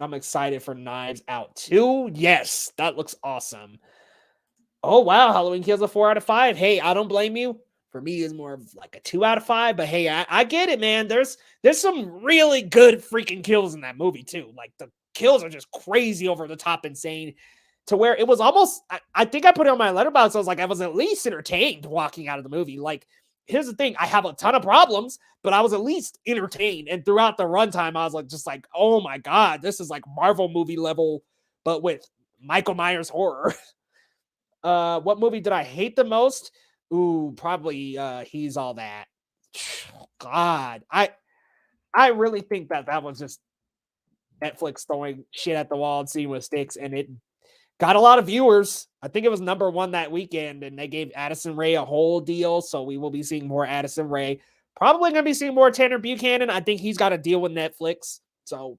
I'm excited for Knives Out 2. Yes, that looks awesome. Oh, wow. Halloween Kills a 4 out of 5. Hey, I don't blame you. For me, it's more of like a 2 out of 5. But hey, I get it, man. There's some really good freaking kills in that movie, too. Like, the kills are just crazy over the top insane. To where it was almost, I think I put it on my letterbox. I was like, I was at least entertained walking out of the movie. Like, here's the thing, I have a ton of problems, but I was at least entertained. And throughout the runtime, I was like, just like, oh my God, this is like Marvel movie level, but with Michael Myers horror. What movie did I hate the most? Ooh, probably He's All That. God, I really think that was just Netflix throwing shit at the wall and seeing what sticks, and it got a lot of viewers. I think it was #1 that weekend, and they gave Addison Rae a whole deal. So we will be seeing more Addison Rae. Probably going to be seeing more Tanner Buchanan. I think he's got a deal with Netflix. So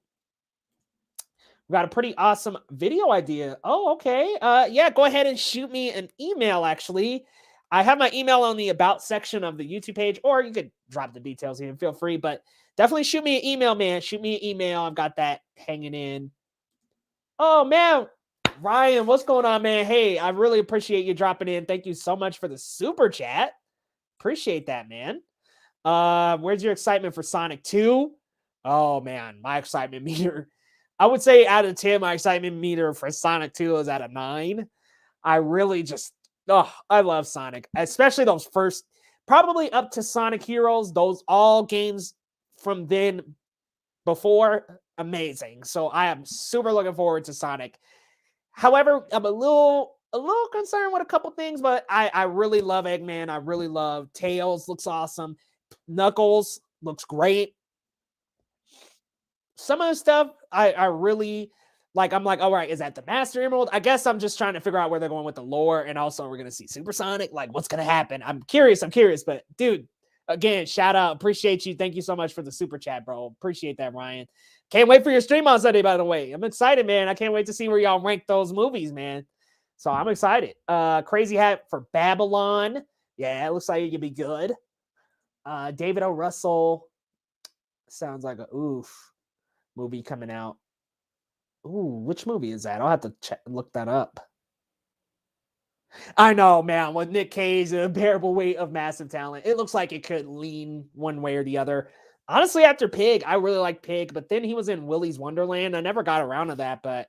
we got a pretty awesome video idea. Oh, okay. Yeah, go ahead and shoot me an email, actually. I have my email on the About section of the YouTube page, or you could drop the details here. Feel free, but definitely shoot me an email, man. Shoot me an email. I've got that hanging in. Oh, man. Ryan, what's going on, man? Hey, I really appreciate you dropping in. Thank you so much for the super chat. Appreciate that, man. Where's your excitement for Sonic 2? Oh, man, my excitement meter. I would say out of 10, my excitement meter for Sonic 2 is at a 9. I really just, I love Sonic, especially those first, probably up to Sonic Heroes, those all games from then before, amazing. So I am super looking forward to Sonic. However, I'm a little concerned with a couple things, but I really love Eggman. I really love Tails. Looks awesome. Knuckles looks great. Some of the stuff I really like. I'm like, all right, is that the Master Emerald? I guess I'm just trying to figure out where they're going with the lore, and also we're gonna see Supersonic. Like, what's gonna happen? I'm curious, but dude, again, shout out, appreciate you. Thank you so much for the super chat, bro. Appreciate that, Ryan. Can't wait for your stream on Sunday, by the way. I'm excited, man. I can't wait to see where y'all rank those movies, man. So I'm excited. Crazy Hat for Babylon. Yeah, it looks like it could be good. David O. Russell. Sounds like a movie coming out. Ooh, which movie is that? I'll have to look that up. I know, man. With Nick Cage, the unbearable weight of massive talent, it looks like it could lean one way or the other. Honestly, after Pig, I really like Pig, but then he was in Willy's Wonderland. I never got around to that, but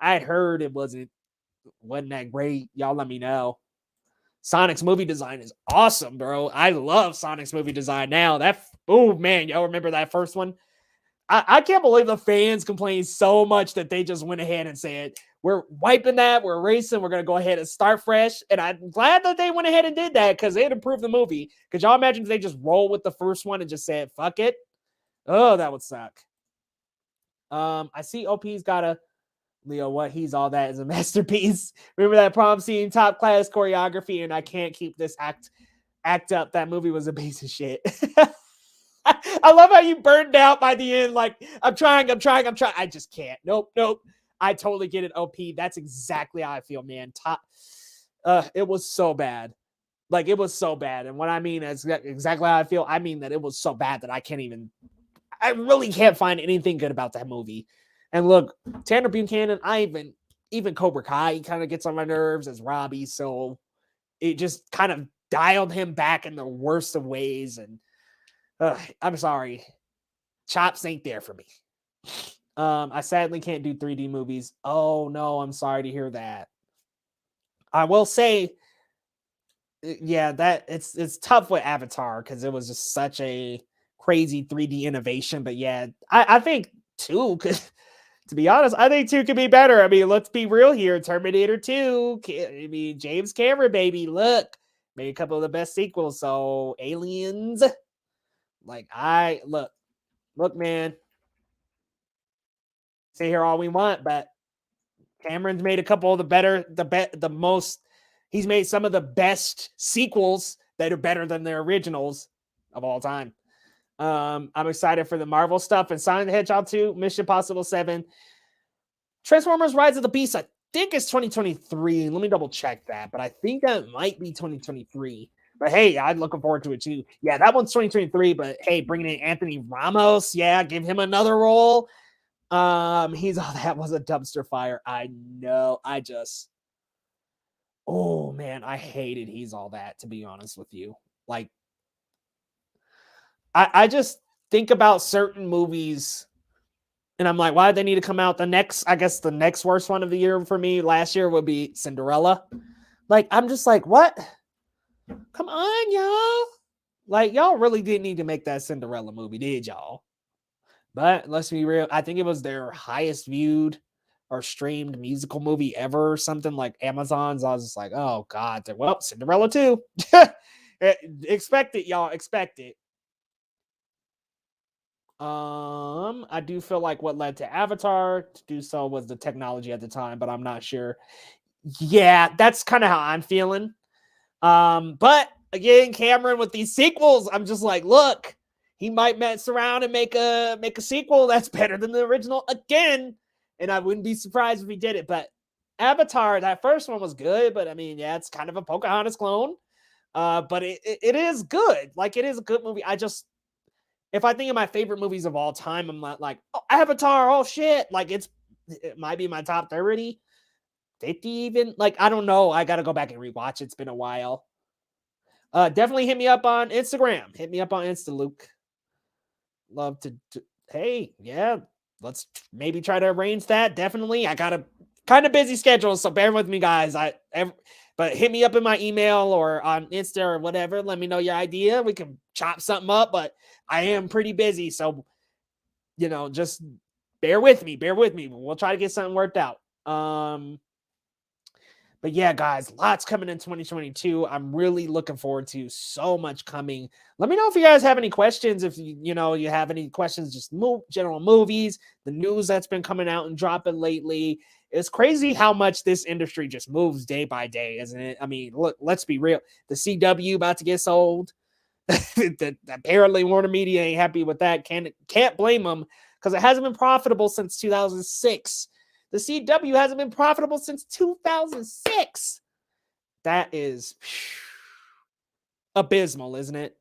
I heard it wasn't that great. Y'all let me know. Sonic's movie design is awesome, bro. I love Sonic's movie design now. Oh man, y'all remember that first one? I can't believe the fans complained so much that they just went ahead and said, we're wiping that, we're erasing, we're going to go ahead and start fresh. And I'm glad that they went ahead and did that because it improved the movie. Could y'all imagine if they just roll with the first one and just said, fuck it? Oh, that would suck. I see OP's got a Leo, what he's all that is a masterpiece. Remember that prom scene, top class choreography, and I can't keep this act up. That movie was a piece of shit. I love how you burned out by the end. Like, I'm trying. I just can't. Nope. I totally get it, OP. That's exactly how I feel, man. It was so bad. Like, it was so bad. And what I mean is exactly how I feel. I mean that it was so bad that I really can't find anything good about that movie. And look, Tanner Buchanan, even Cobra Kai kind of gets on my nerves as Robbie. So it just kind of dialed him back in the worst of ways. And I'm sorry. Chops ain't there for me. I sadly can't do 3D movies. Oh no, I'm sorry to hear that. I will say, yeah, that it's tough with Avatar because it was just such a crazy 3D innovation. But yeah, I think 2 could, to be honest, I think 2 could be better. I mean, let's be real here. Terminator 2, I mean, James Cameron, baby, look, made a couple of the best sequels. So Aliens, like look, man, say here all we want, but Cameron's made a couple of the most, he's made some of the best sequels that are better than their originals of all time. I'm excited for the Marvel stuff and Sonic the Hedgehog 2, Mission Impossible 7, Transformers Rise of the Beast. I think it's 2023. Let me double check that, but I think that might be 2023. But hey, I'm looking forward to it too. Yeah, that one's 2023. But hey, bringing in Anthony Ramos, yeah, give him another role. That was a dumpster fire. I know. Oh man, I hated He's All That, to be honest with you. Like, I just think about certain movies and I'm like, why did they need to come out? I guess the next worst one of the year for me last year would be Cinderella. Like, I'm just like, what? Come on, y'all. Like, y'all really didn't need to make that Cinderella movie, did y'all? But let's be real. I think it was their highest viewed or streamed musical movie ever, something like Amazon's. I was just like, oh God, well, Cinderella too. Expect it, y'all. Expect it. I do feel like what led to Avatar to do so was the technology at the time, but I'm not sure. Yeah, that's kind of how I'm feeling. But again, Cameron with these sequels, I'm just like, look, he might mess around and make a sequel that's better than the original again, and I wouldn't be surprised if he did it. But Avatar, that first one was good, but I mean, yeah, it's kind of a Pocahontas clone. But it is good. Like, it is a good movie. If I think of my favorite movies of all time, I'm not like, oh, Avatar, oh shit. Like, it might be my top 30, 50 even. Like, I don't know. I got to go back and rewatch. It's been a while. Definitely hit me up on Instagram. Hit me up on Insta, Luke. Love to. Hey, yeah, let's maybe try to arrange that. Definitely. I got a kind of busy schedule, so bear with me, guys. But hit me up in my email or on Insta or whatever. Let me know your idea. We can chop something up, but I am pretty busy. So, just bear with me. We'll try to get something worked out. But yeah, guys, lots coming in 2022. I'm really looking forward to so much coming. Let me know if you guys have any questions. If you have any questions, just general movies, the news that's been coming out and dropping lately. It's crazy how much this industry just moves day by day, isn't it? I mean, look, let's be real. The CW about to get sold. Apparently Warner Media ain't happy with that. Can't blame them because it hasn't been profitable since 2006. The CW hasn't been profitable since 2006. That is abysmal, isn't it?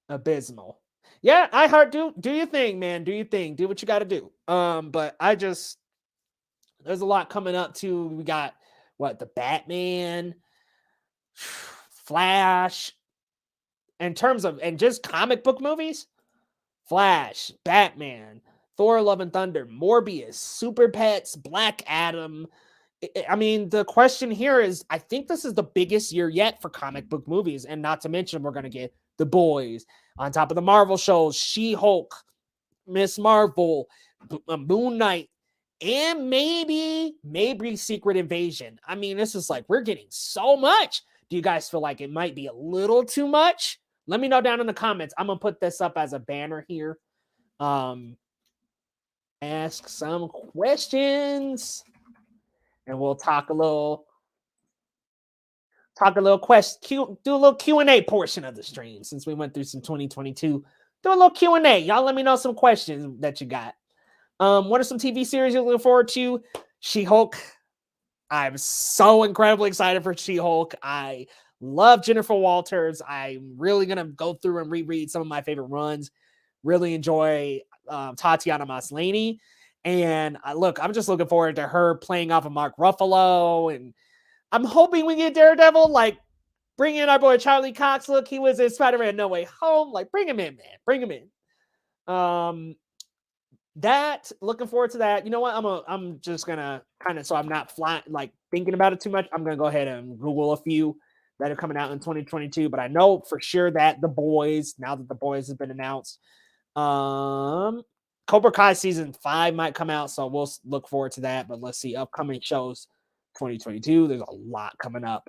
Abysmal. Yeah, do your thing, man. Do your thing. Do what you got to do. But there's a lot coming up too. We got the Batman, Flash. In terms of and just comic book movies, Flash, Batman, Thor: Love and Thunder, Morbius, Super Pets, Black Adam. I mean, the question here is, I think this is the biggest year yet for comic book movies, and not to mention we're going to get The Boys on top of the Marvel shows, She-Hulk, Miss Marvel, Moon Knight, and maybe Secret Invasion. I mean, this is like, we're getting so much. Do you guys feel like it might be a little too much? Let me know down in the comments. I'm gonna put this up as a banner here. Ask some questions, and we'll talk a little do a little Q&A portion of the stream, since we went through some 2022. Do a little Q&A. Y'all let me know some questions that you got. What are some TV series you're looking forward to? She-Hulk. I'm so incredibly excited for She-Hulk. I love Jennifer Walters. I'm really going to go through and reread some of my favorite runs. Really enjoy Tatiana Maslany. And I'm just looking forward to her playing off of Mark Ruffalo. And I'm hoping we get Daredevil. Like, bring in our boy Charlie Cox. Look, he was in Spider-Man No Way Home. Like, bring him in, man. Bring him in. Looking forward to that. You know what? I'm just gonna kind of, so I'm not thinking about it too much. I'm gonna go ahead and Google a few that are coming out in 2022. But I know for sure that The Boys, now that The Boys has been announced, Cobra Kai season 5 might come out, so we'll look forward to that. But let's see, upcoming shows 2022. There's a lot coming up.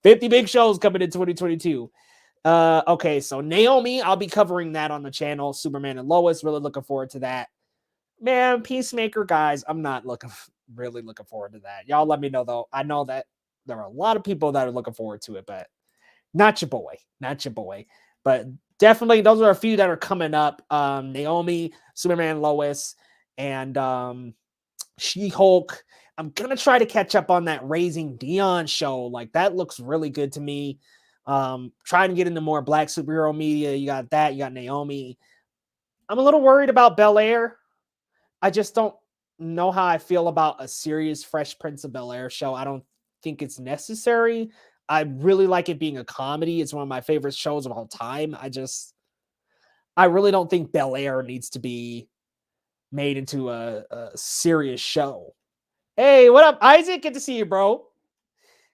50 big shows coming in 2022. Okay, so Naomi, I'll be covering that on the channel. Superman and Lois, really looking forward to that. Man, Peacemaker, guys, I'm not really looking forward to that. Y'all let me know, though. I know that there are a lot of people that are looking forward to it, but not your boy. But definitely, those are a few that are coming up. Naomi, Superman, Lois, and She-Hulk. I'm going to try to catch up on that Raising Dion show. Like, that looks really good to me. Trying to get into more Black superhero media. You got that. You got Naomi. I'm a little worried about Bel-Air. I just don't know how I feel about a serious Fresh Prince of Bel-Air show. I don't think it's necessary. I really like it being a comedy. It's one of my favorite shows of all time. I really don't think Bel-Air needs to be made into a serious show. Hey, what up, Isaac? Good to see you, bro.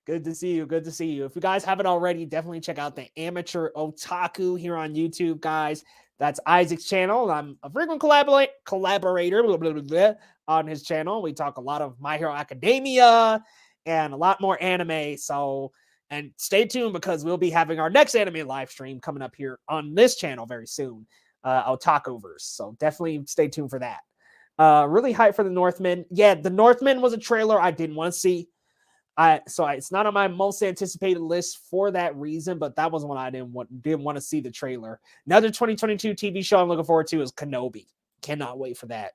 Good to see you. If you guys haven't already, definitely check out the Amateur Otaku here on YouTube, guys. That's Isaac's channel. I'm a frequent collaborator on his channel. We talk a lot of My Hero Academia and a lot more anime. And stay tuned, because we'll be having our next anime live stream coming up here on this channel very soon, Otakuverse. So definitely stay tuned for that. Really hyped for The Northman. Yeah, The Northman was a trailer I didn't want to see. It's not on my most anticipated list for that reason, but that was one I didn't want to see the trailer. Another 2022 TV show I'm looking forward to is Kenobi. Cannot wait for that.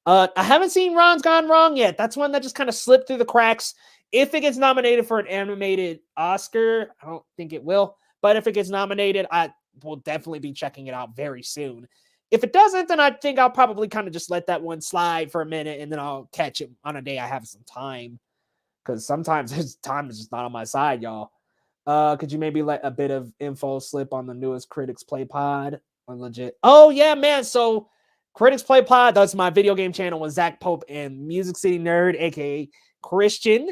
I haven't seen Ron's Gone Wrong yet. That's one that just kind of slipped through the cracks. If it gets nominated for an animated Oscar, I don't think it will, but if it gets nominated, I will definitely be checking it out very soon. If it doesn't, then I think I'll probably kind of just let that one slide for a minute, and then I'll catch it on a day I have some time. Because sometimes his time is just not on my side, y'all. Could you maybe let a bit of info slip on the newest Critics Play Pod? Legit. Oh, yeah, man. So Critics Play Pod, that's my video game channel with Zach Pope and Music City Nerd, a.k.a. Christian.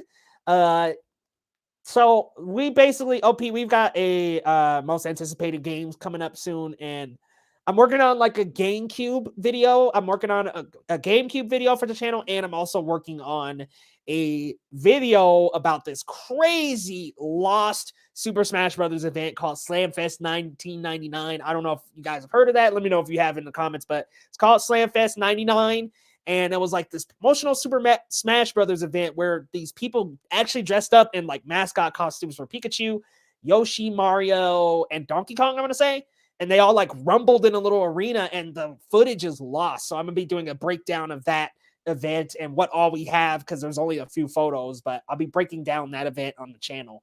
So we basically, we've got a most anticipated games coming up soon, and I'm working on like a GameCube video. I'm working on a GameCube video for the channel, and I'm also working on a video about this crazy lost Super Smash Brothers event called Slamfest 1999. I don't know if you guys have heard of that. Let me know if you have in the comments, but it's called Slamfest 99. And it was like this promotional Super Smash Brothers event where these people actually dressed up in like mascot costumes for Pikachu, Yoshi, Mario, and Donkey Kong, I'm going to say. And they all like rumbled in a little arena, and the footage is lost. So I'm going to be doing a breakdown of that event and what all we have, because there's only a few photos, but I'll be breaking down that event on the channel.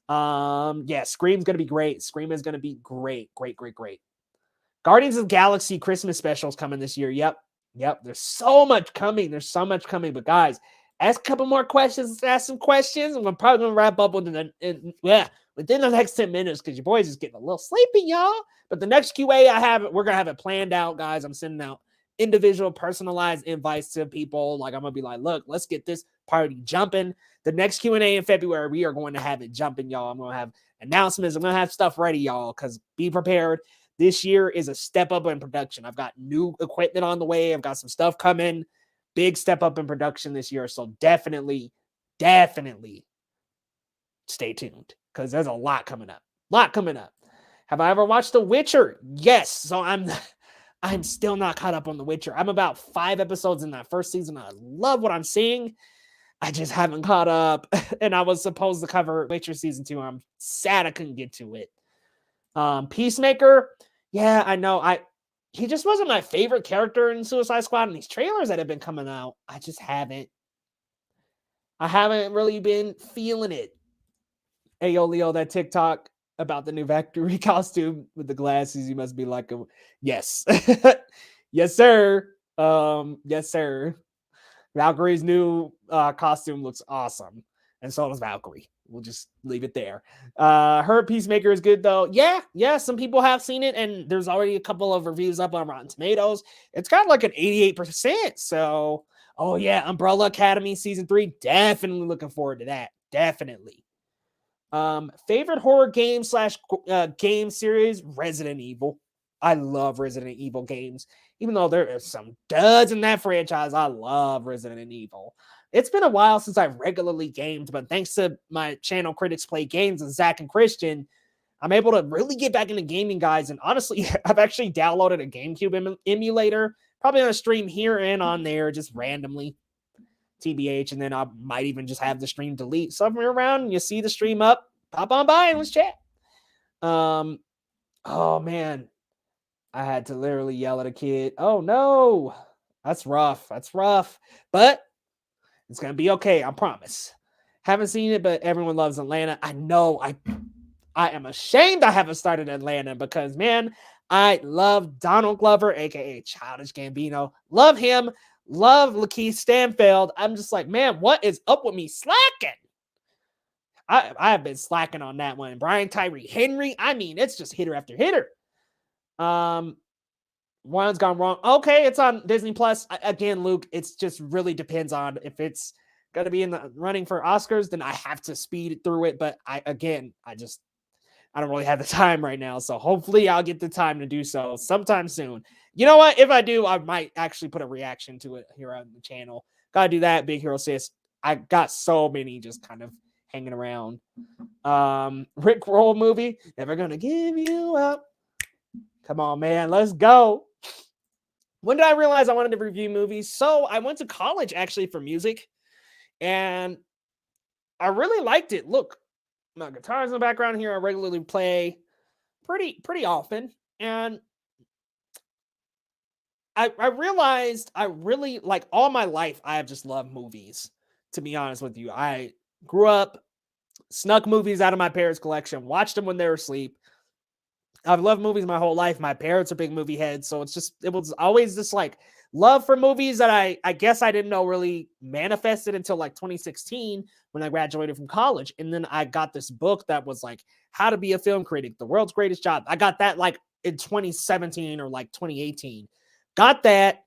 Yeah, Scream's going to be great. Scream is going to be great. Guardians of the Galaxy Christmas specials coming this year. Yep. There's so much coming. But guys, ask a couple more questions. Ask some questions. I'm probably going to wrap up within the next 10 minutes, because your boy's just getting a little sleepy, y'all. But the next QA we're going to have it planned out, guys. I'm sending out individual personalized invites to people. Like I'm gonna be like, look, let's get this party jumping. The next Q&A in February, we are going to have it jumping, y'all. I'm gonna have announcements. I'm gonna have stuff ready, y'all, because be prepared. This year is a step up in production. I've got new equipment on the way. I've got some stuff coming. Big step up in production this year. So definitely stay tuned because there's a lot coming up. Have I ever watched The Witcher? Yes. So I'm still not caught up on The Witcher. I'm about 5 episodes in that first season. I love what I'm seeing. I just haven't caught up. And I was supposed to cover Witcher season 2. I'm sad I couldn't get to it. Peacemaker. Yeah, I know. He just wasn't my favorite character in Suicide Squad, and these trailers that have been coming out, I haven't really been feeling it. Hey, yo, Leo, that TikTok about the new Valkyrie costume with the glasses, you must be like, yes. Yes, sir. Yes, sir. Valkyrie's new costume looks awesome. And so does Valkyrie. We'll just leave it there. Her Peacemaker is good, though. Yeah, some people have seen it, and there's already a couple of reviews up on Rotten Tomatoes. It's got like an 88%. So, oh, yeah, Umbrella Academy Season 3. Definitely looking forward to that. Definitely. Favorite horror game / game series, Resident Evil. I love Resident Evil games. Even though there are some duds in that franchise, I love Resident Evil. It's been a while since I've regularly gamed, but thanks to my channel Critics Play Games and Zach and Christian, I'm able to really get back into gaming, guys. And honestly, I've actually downloaded a GameCube emulator, probably on a stream here and on there, just randomly. TBH, and then I might even just have the stream delete somewhere around and you see the stream up, pop on by and let's chat. Oh man, I had to literally yell at a kid. Oh no, that's rough. But it's gonna be okay, I promise. Haven't seen it, but everyone loves Atlanta. I know. I am ashamed I haven't started Atlanta because man, I love Donald Glover, aka Childish Gambino. Love him. Love Lakeith Stanfield. I'm just like, man, what is up with me slacking? I have been slacking on that one. Brian Tyree Henry. I mean, it's just hitter after hitter. One's gone wrong. Okay, it's on Disney Plus. Again, Luke, it's just really depends on if it's going to be in the running for Oscars, then I have to speed through it. But I don't really have the time right now. So hopefully I'll get the time to do so sometime soon. You know what? If I do, I might actually put a reaction to it here on the channel. Gotta do that. Big Hero 6. I got so many just kind of hanging around. Rick Roll movie. Never gonna give you up. Come on, man. Let's go. When did I realize I wanted to review movies? So I went to college actually for music. And I really liked it. Look, my guitar's in the background here. I regularly play pretty often. And I realized I really, like, all my life, I have just loved movies, to be honest with you. I grew up, snuck movies out of my parents' collection, watched them when they were asleep. I've loved movies my whole life. My parents are big movie heads, so it was always this, like, love for movies that I guess I didn't know really manifested until, like, 2016 when I graduated from college. And then I got this book that was, like, How to Be a Film Critic, The World's Greatest Job. I got that, like, in 2017 or, like, 2018. Got that.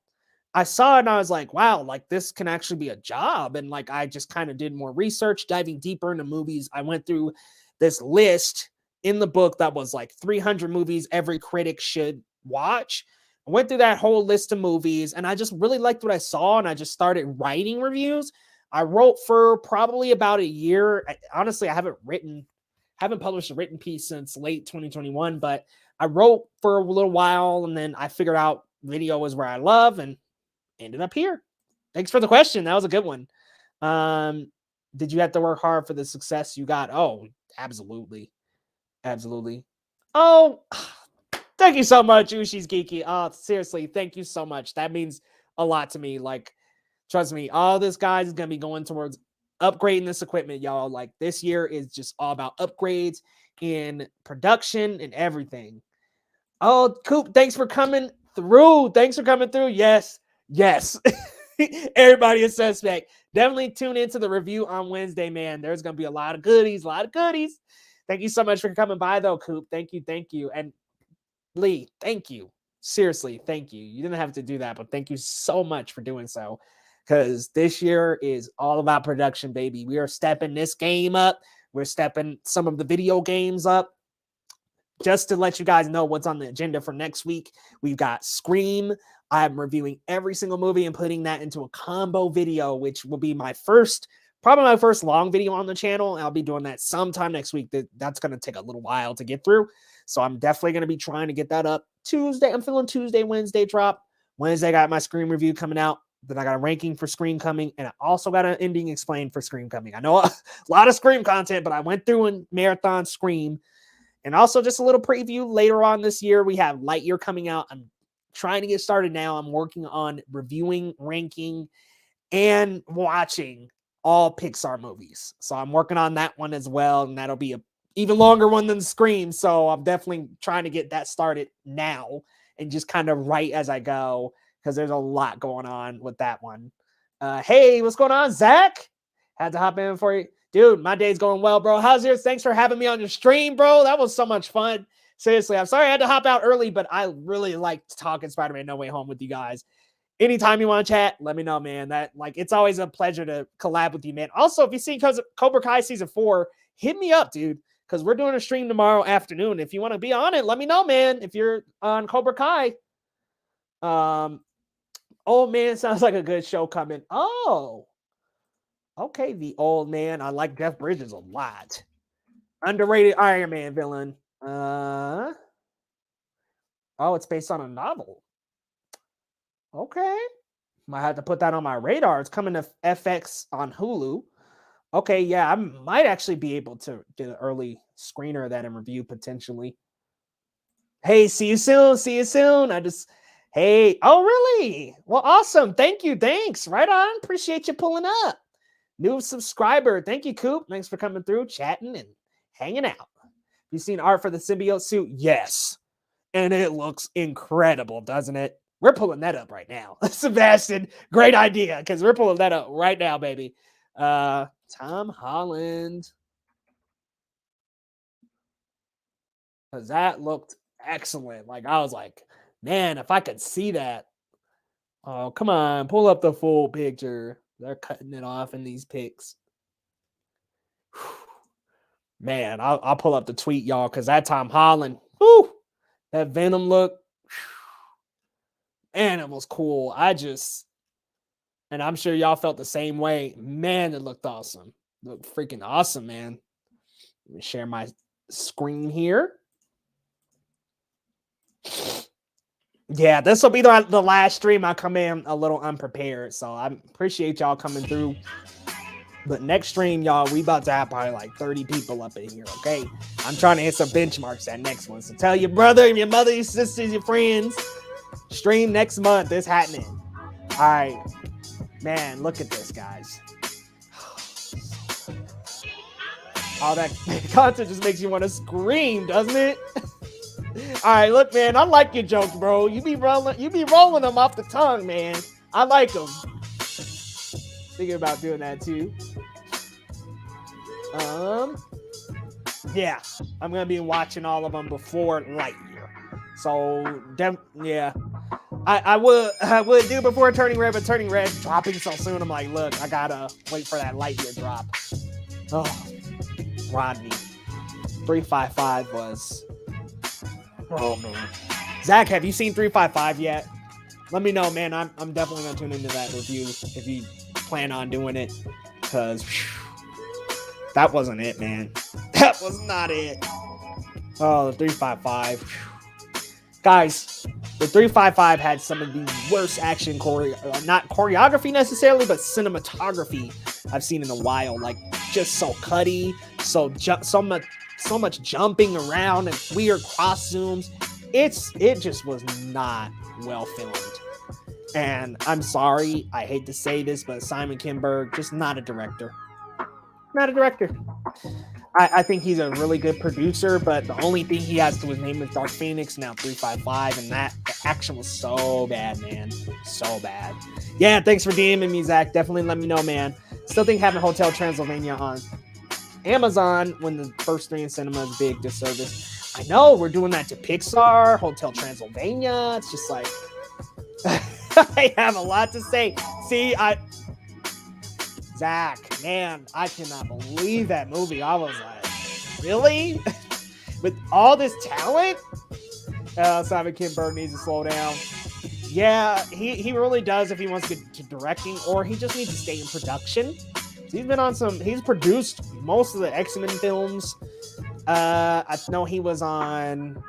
I saw it and I was like, wow, like this can actually be a job. And like, I just kind of did more research, diving deeper into movies. I went through this list in the book that was like 300 movies every critic should watch. I went through that whole list of movies and I just really liked what I saw. And I just started writing reviews. I wrote for probably about a year. Honestly, I haven't published a written piece since late 2021, but I wrote for a little while and then I figured out video was where I love and ended up here. Thanks for the question. That was a good one. Did you have to work hard for the success you got? Oh, absolutely. Oh, thank you so much, Ushi's Geeky. Oh, seriously, thank you so much. That means a lot to me. Like, trust me, all this guys is going to be going towards upgrading this equipment, y'all. Like, this year is just all about upgrades in production and everything. Oh, Coop, thanks for coming through. Yes. Everybody is suspect. Definitely tune into the review on Wednesday, man. There's going to be a lot of goodies. Thank you so much for coming by, though, Coop. Thank you. And Lee, thank you. Seriously, thank you. You didn't have to do that, but thank you so much for doing so. Because this year is all about production, baby. We are stepping this game up. We're stepping some of the video games up. Just to let you guys know what's on the agenda for next week, we've got Scream. I'm reviewing every single movie and putting that into a combo video, which will be probably my first long video on the channel. I'll be doing that sometime next week. That's going to take a little while to get through. So I'm definitely going to be trying to get that up Tuesday. I'm feeling Tuesday, Wednesday drop. Wednesday, I got my Scream review coming out. Then I got a ranking for Scream coming. And I also got an ending explained for Scream coming. I know a lot of Scream content, but I went through and marathon Scream. And also just a little preview later on this year. We have Lightyear coming out. I'm trying to get started now. I'm working on reviewing, ranking, and watching all Pixar movies. So I'm working on that one as well. And that'll be a even longer one than Scream. So I'm definitely trying to get that started now and just kind of write as I go, because there's a lot going on with that one. Hey, what's going on, Zach? Had to hop in for you. Dude, my day's going well, bro. How's yours? Thanks for having me on your stream, bro. That was so much fun. Seriously, I'm sorry I had to hop out early, but I really liked talking Spider-Man No Way Home with you guys. Anytime you want to chat, let me know, man. It's always a pleasure to collab with you, man. Also, if you see Cobra Kai Season 4, hit me up, dude, because we're doing a stream tomorrow afternoon. If you want to be on it, let me know, man. If you're on Cobra Kai. Oh, man, sounds like a good show coming. Oh. Okay, The Old Man. I like Jeff Bridges a lot. Underrated Iron Man villain. Oh, it's based on a novel. Okay. Might have to put that on my radar. It's coming to FX on Hulu. Okay, yeah, I might actually be able to get an early screener of that and review potentially. Hey, see you soon. See you soon. Hey, oh, really? Well, awesome. Thank you. Thanks. Right on. Appreciate you pulling up. New subscriber. Thank you, Coop. Thanks for coming through, chatting, and hanging out. You seen art for the symbiote suit? Yes. And it looks incredible, doesn't it? We're pulling that up right now. Sebastian, great idea, because we're pulling that up right now, baby. Tom Holland. Because that looked excellent. Like, I was like, man, if I could see that. Oh, come on. Pull up the full picture. They're cutting it off in these pics. Man, I'll pull up the tweet, y'all, because that Tom Holland, that Venom look, man, it was cool. And I'm sure y'all felt the same way. Man, it looked awesome. It looked freaking awesome, man. Let me share my screen here. Yeah, this will be the last stream. I come in a little unprepared, so I appreciate y'all coming through. But next stream, y'all, we about to have probably like 30 people up in here, okay? I'm trying to hit some benchmarks that next one. So tell your brother, your mother, your sisters, your friends. Stream next month. It's happening. All right. Man, look at this, guys. All that content just makes you want to scream, doesn't it? All right, look, man, I like your jokes, bro. You be rolling them off the tongue, man. I like them. Thinking about doing that too. Yeah, I'm gonna be watching all of them before Lightyear. So, yeah, I would do before Turning Red, but Turning Red dropping so soon. I'm like, look, I gotta wait for that Lightyear drop. Oh, Rodney, 355 was. Oh man, Zach, have you seen 355 yet? Let me know, man. I'm definitely gonna tune into that review if you plan on doing it, because that wasn't it, man. That was not it. Oh, the 355, guys. The 355 had some of the worst action not choreography necessarily, but cinematography I've seen in a while. Like, just so cutty, so much jumping around and weird cross zooms. It just was not well filmed. And I'm sorry, I hate to say this, but Simon Kinberg, just not a director. Not a director. I think he's a really good producer, but the only thing he has to his name is Dark Phoenix, now 355, and the action was so bad, man. So bad. Yeah, thanks for DMing me, Zach. Definitely let me know, man. Still think having Hotel Transylvania on Amazon when the first 3 in cinema is big disservice. I know we're doing that to Pixar, Hotel Transylvania. It's just like I have a lot to say. See, Zach, man, I cannot believe that movie. I was like, really? With all this talent? Simon Kinberg needs to slow down. Yeah, he really does if he wants to get to directing, or he just needs to stay in production. He's produced most of the X-Men films. I know he was on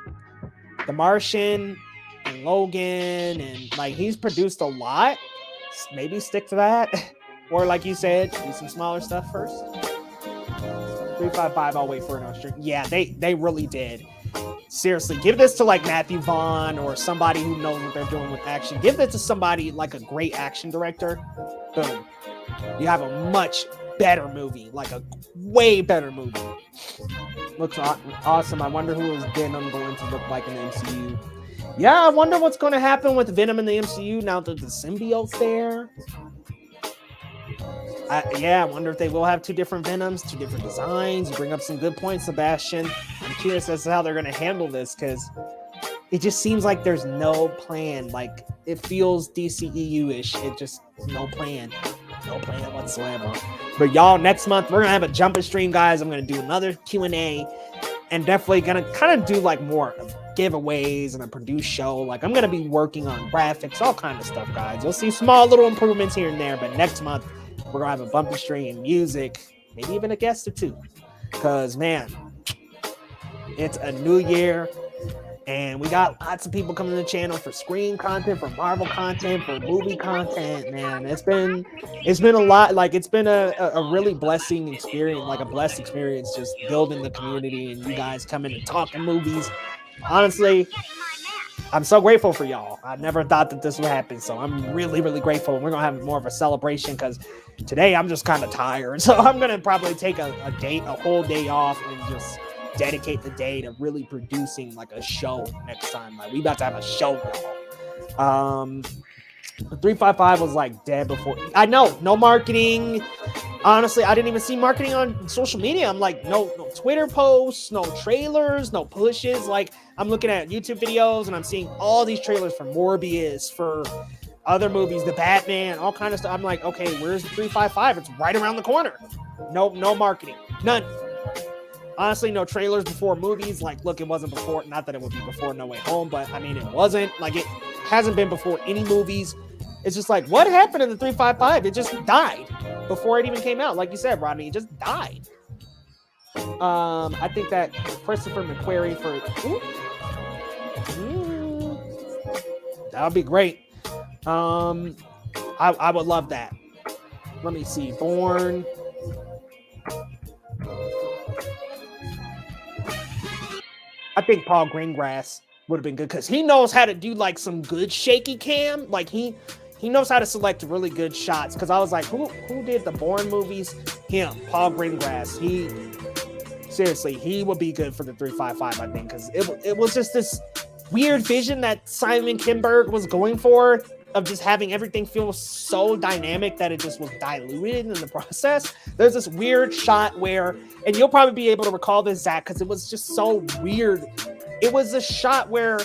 The Martian and Logan, and like he's produced a lot. Maybe stick to that. Or like you said, do some smaller stuff first. 355, I'll wait for it on stream. Yeah, they really did. Seriously, give this to like Matthew Vaughn or somebody who knows what they're doing with action. Give this to somebody like a great action director. Boom. You have a much better movie, like a way better movie. Looks awesome. I wonder who is Venom going to look like in the MCU. Yeah, I wonder what's going to happen with Venom in the MCU now that the symbiote's there. I wonder if they will have two different Venoms, two different designs. You bring up some good points, Sebastian. I'm curious as to how they're going to handle this, because it just seems like there's no plan. Like, it feels DCEU-ish. It just, no plan. No plan whatsoever. But y'all, next month, we're going to have a jumping stream, guys. I'm going to do another Q&A, and definitely going to kind of do, like, more of giveaways and a produced show. Like, I'm going to be working on graphics, all kind of stuff, guys. You'll see small little improvements here and there, but next month, we're going to have a bumpy stream, music, maybe even a guest or two. Because, man, it's a new year, and we got lots of people coming to the channel for screen content, for Marvel content, for movie content, man. It's been a lot. Like, it's been a really blessing experience, like a blessed experience, just building the community and you guys coming and talking movies. Honestly, I'm so grateful for y'all. I never thought that this would happen, so I'm really, really grateful. We're going to have more of a celebration because today I'm just kind of tired. So I'm going to probably take a whole day off and just dedicate the day to really producing like a show next time. Like, we about to have a show, y'all. 355 was like dead before. I know, no marketing. Honestly, I didn't even see marketing on social media. I'm like, no Twitter posts, no trailers, no pushes. Like, I'm looking at YouTube videos and I'm seeing all these trailers for Morbius, for other movies, the Batman, all kind of stuff. I'm like, okay, where's the 355? It's right around the corner. No marketing, none. Honestly, no trailers before movies. Like, look, it wasn't before. Not that it would be before No Way Home, but I mean, it wasn't. Like, it hasn't been before any movies. It's just like, what happened in the 355? It just died before it even came out. Like you said, Rodney, it just died. I think that Christopher McQuarrie for that would be great. I would love that. Let me see. Born. I think Paul Greengrass would have been good because he knows how to do like some good shaky cam. Like he knows how to select really good shots. Because I was like, who did the Bourne movies? Him, Paul Greengrass. He would be good for the 355, I think, because it was just this weird vision that Simon Kinberg was going for of just having everything feel so dynamic that it just was diluted in the process. There's this weird shot where, and you'll probably be able to recall this, Zach, because it was just so weird. It was a shot where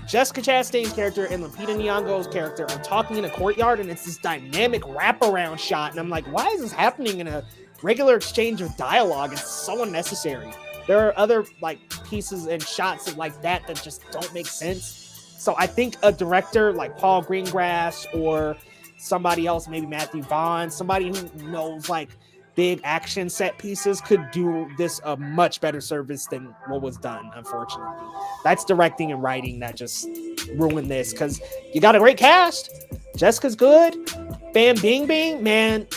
Jessica Chastain's character and Lupita Nyong'o's character are talking in a courtyard, and it's this dynamic wraparound shot, and I'm like, why is this happening in a regular exchange of dialogue? It's so unnecessary. There are other like pieces and shots like that just don't make sense. So I think a director like Paul Greengrass or somebody else, maybe Matthew Vaughn, somebody who knows like big action set pieces could do this a much better service than what was done, unfortunately. That's directing and writing that just ruined this, because you got a great cast. Jessica's good. Fan Bingbing, man.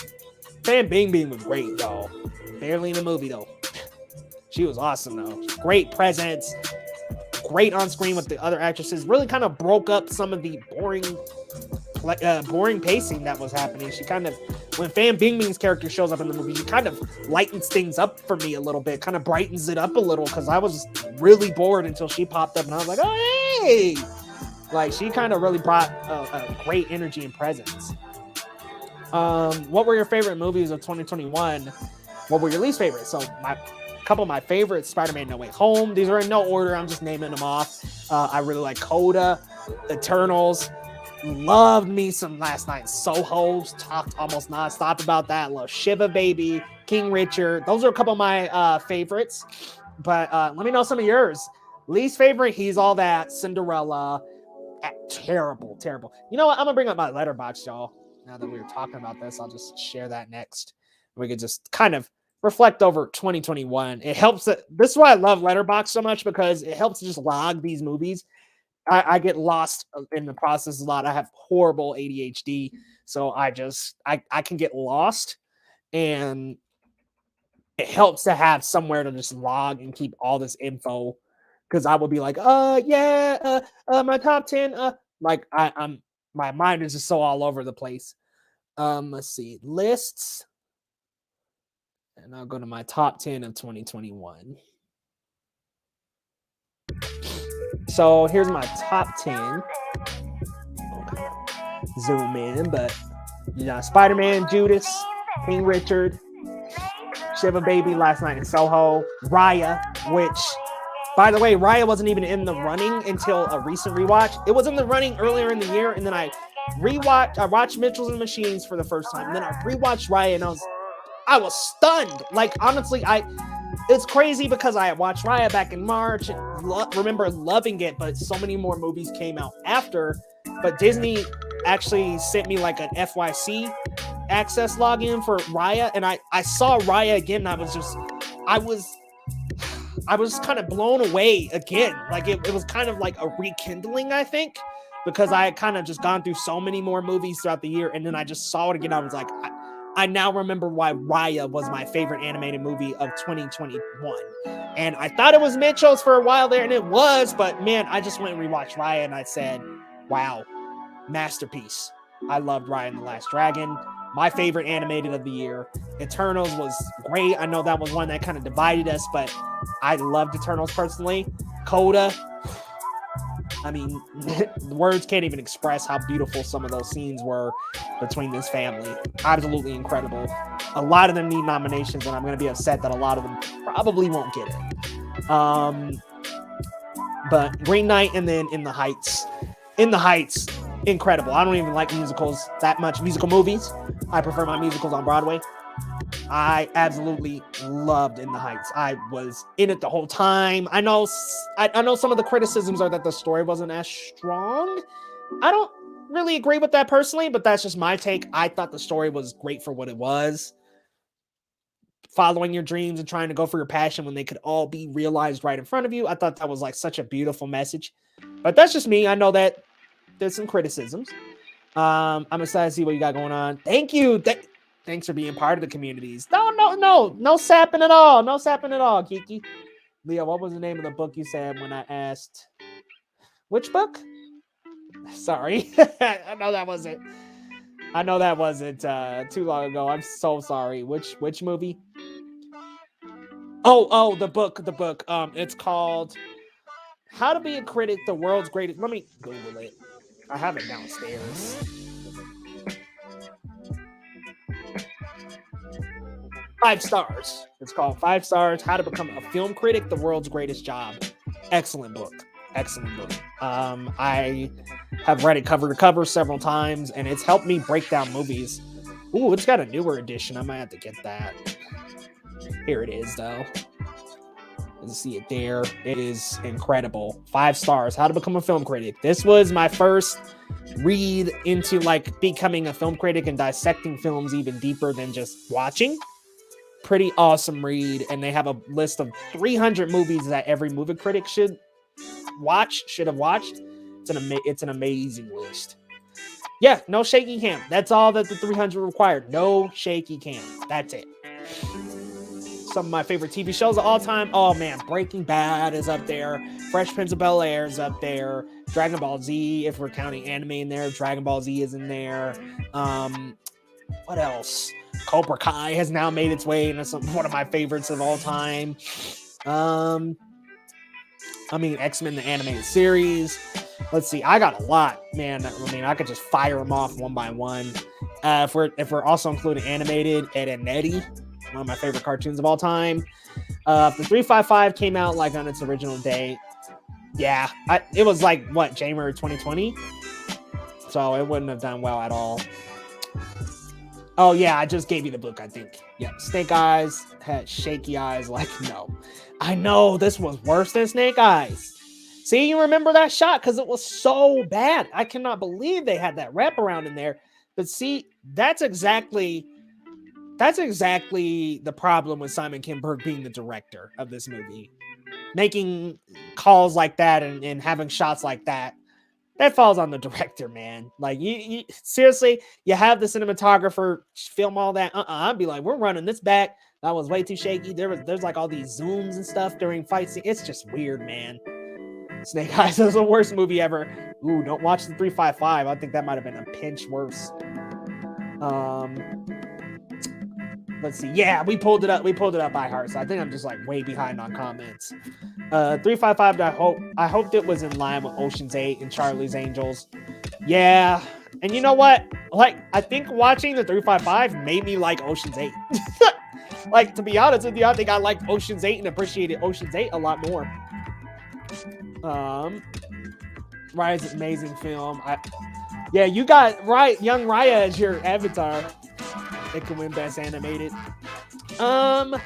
Fan Bingbing was great, y'all. Barely in the movie, though. She was awesome, though. Great presence. Great on screen with the other actresses. Really kind of broke up some of the boring pacing that was happening. She kind of, when Fan Bingbing's character shows up in the movie, she kind of lightens things up for me a little bit, kind of brightens it up a little, because I was really bored until she popped up, and I was like, oh, hey! Like, she kind of really brought a great energy and presence. What were your favorite movies of 2021? What were your least favorite? So couple of my favorites: Spider-Man No Way Home. These are in no order. I'm just naming them off. I really like Coda, Eternals. Loved me some Last Night in Soho. Talked almost nonstop about that. Love Shiva Baby, King Richard. Those are a couple of my favorites. But let me know some of yours. Least favorite, He's All That, Cinderella. Terrible. You know what? I'm gonna bring up my letterbox, y'all. Now that we were talking about this, I'll just share that next. We could just kind of reflect over 2021. It helps. This is why I love Letterboxd so much, because it helps to just log these movies. I get lost in the process a lot. I have horrible ADHD, so I can get lost, and it helps to have somewhere to just log and keep all this info. Because I will be like, my top 10, like I'm my mind is just so all over the place. Let's see, lists, and I'll go to my top 10 of 2021. So here's my top 10. Okay. Zoom in, but you got Spider-Man, Judas, King Richard, Shiva Baby, Last Night in Soho, Raya, which, by the way, Raya wasn't even in the running until a recent rewatch. It was in the running earlier in the year, and then I watched Mitchells and Machines for the first time, and then I rewatched Raya, and I was stunned. Like, honestly, it's crazy because I watched Raya back in March and remember loving it, but so many more movies came out after. But Disney actually sent me like an FYC access login for Raya, and I saw Raya again, and I was kind of blown away again. Like it was kind of like a rekindling, I think, because I had kind of just gone through so many more movies throughout the year, and then I just saw it again. I was like, I now remember why Raya was my favorite animated movie of 2021. And I thought it was Mitchell's for a while there, and it was, but man, I just went and rewatched Raya, and I said, wow, masterpiece. I loved Raya and the Last Dragon. My favorite animated of the year. Eternals was great. I know that was one that kind of divided us, but I loved Eternals personally. Coda, I mean, words can't even express how beautiful some of those scenes were between this family. Absolutely incredible. A lot of them need nominations, and I'm going to be upset that a lot of them probably won't get it. But Green Knight, and then In the Heights. In the Heights, incredible. I don't even like musicals that much, musical movies. I prefer my musicals on Broadway. I absolutely loved In the Heights. I was in it the whole time. I know some of the criticisms are that the story wasn't as strong. I don't really agree with that personally, but that's just my take. I thought the story was great for what it was. Following your dreams and trying to go for your passion when they could all be realized right in front of you. I thought that was like such a beautiful message. But that's just me. I know that there's some criticisms. I'm excited to see what you got going on. Thank you. Thanks for being part of the communities. No sapping at all. No sapping at all, Kiki. Leo, what was the name of the book you said when I asked? Which book? Sorry. I know that wasn't too long ago. I'm so sorry. Which movie? Oh, the book. It's called How to Be a Critic, the World's Greatest. Let me Google it. I have it downstairs. 5 stars. It's called 5 Stars, How to Become a Film Critic, the World's Greatest Job. Excellent book. I have read it cover to cover several times, and it's helped me break down movies. Ooh, it's got a newer edition. I might have to get that. Here it is, though. You see it there. It is incredible. 5 stars. How to Become a Film Critic. This was my first read into like becoming a film critic and dissecting films even deeper than just watching. Pretty awesome read, and they have a list of 300 movies that every movie critic should have watched. It's an amazing list. Yeah, no shaky cam. That's all that the 300 required. No shaky cam. That's it. Some of my favorite TV shows of all time. Oh man, Breaking Bad is up there. Fresh Prince of Bel-Air is up there. Dragon Ball Z, if we're counting anime in there, Dragon Ball Z is in there. What else? Cobra Kai has now made its way into one of my favorites of all time. X-Men, the animated series. Let's see, I got a lot, man. I could just fire them off one by one. If we're also including animated, Ed and Eddie, one of my favorite cartoons of all time. The 355 came out like on its original date. Yeah, it was like what, January 2020, so it wouldn't have done well at all. Oh yeah, I just gave you the book, I think. Yeah, Snake Eyes had shaky eyes. Like, no, I know this was worse than Snake Eyes. See, you remember that shot because it was so bad. I cannot believe they had that wraparound in there. But see, that's exactly the problem with Simon Kinberg being the director of this movie. Making calls like that and having shots like that. That falls on the director, man. Like, you seriously, you have the cinematographer film all that. I'd be like, we're running this back. That was way too shaky. There's like all these zooms and stuff during fight scenes. It's just weird, man. Snake Eyes is the worst movie ever. Ooh, don't watch the 355. I think that might have been a pinch worse. Let's see. Yeah, we pulled it up by heart. So I think I'm just like way behind on comments. 355. I hoped it was in line with Ocean's 8 and Charlie's Angels. Yeah, and you know what? Like, I think watching the 355 made me like Ocean's 8. Like, to be honest with you, I think I liked Ocean's 8 and appreciated Ocean's 8 a lot more. Raya's an amazing film. Yeah, you got young Raya as your avatar. It can win Best Animated. I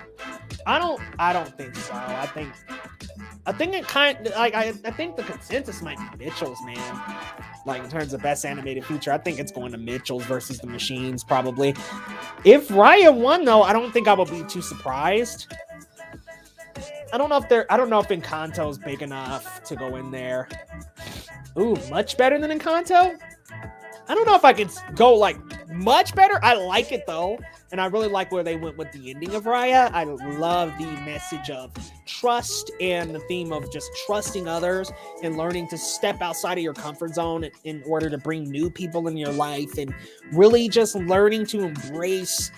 don't think so. I think it kind of like I think the consensus might be Mitchell's, man. Like, in terms of Best Animated Feature, I think it's going to Mitchell's versus The Machines probably. If Raya won though, I don't think I would be too surprised. I don't know if Encanto's big enough to go in there. Ooh, much better than Encanto? I don't know if I could go like much better. I like it though. And I really like where they went with the ending of Raya. I love the message of trust and the theme of just trusting others and learning to step outside of your comfort zone in order to bring new people in your life, and really just learning to embrace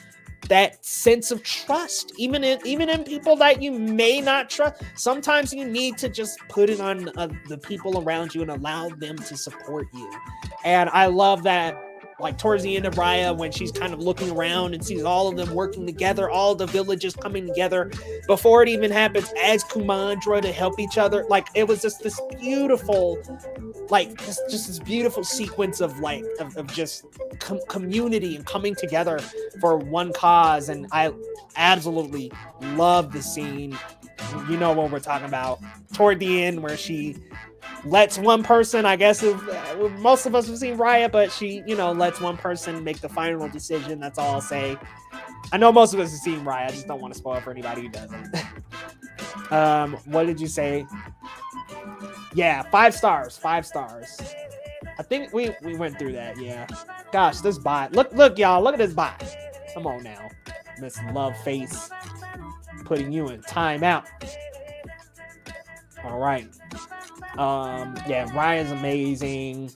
that sense of trust, even in people that you may not trust. Sometimes you need to just put it on the people around you and allow them to support you. And I love that, like, towards the end of Raya, when she's kind of looking around and sees all of them working together, all the villages coming together before it even happens as Kumandra to help each other. Like, it was just this beautiful, like, just this beautiful sequence of like of just community and coming together for one cause. And I absolutely love the scene. You know what we're talking about, toward the end, where she lets one person, I guess most of us have seen Raya, but she, lets one person make the final decision. That's all I'll say. I know most of us have seen Raya. I just don't want to spoil it for anybody who doesn't. What did you say? Yeah, 5 stars. 5 stars. I think we went through that. Yeah. Gosh, this bot. Look, y'all. Look at this bot. Come on now, Miss Love Face. Putting you in timeout. All right. Yeah, Ryan's amazing.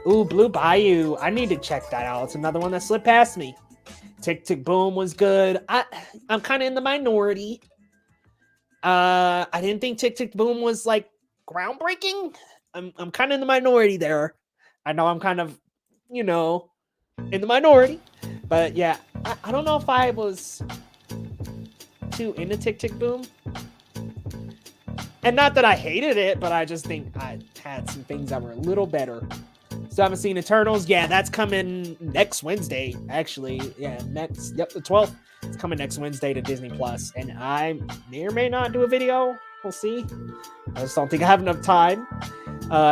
Ooh, Blue Bayou. I need to check that out. It's another one that slipped past me. Tick Tick Boom was good. I'm kind of in the minority. I didn't think Tick Tick Boom was like groundbreaking. I'm kind of in the minority there. I know I'm kind of, in the minority. But yeah, I don't know if I was too into Tick Tick Boom. And not that I hated it, but I just think I had some things that were a little better. So I haven't seen Eternals. Yeah, that's coming next Wednesday, actually. Yeah, the 12th. It's coming next Wednesday to Disney Plus. And I may or may not do a video. We'll see. I just don't think I have enough time.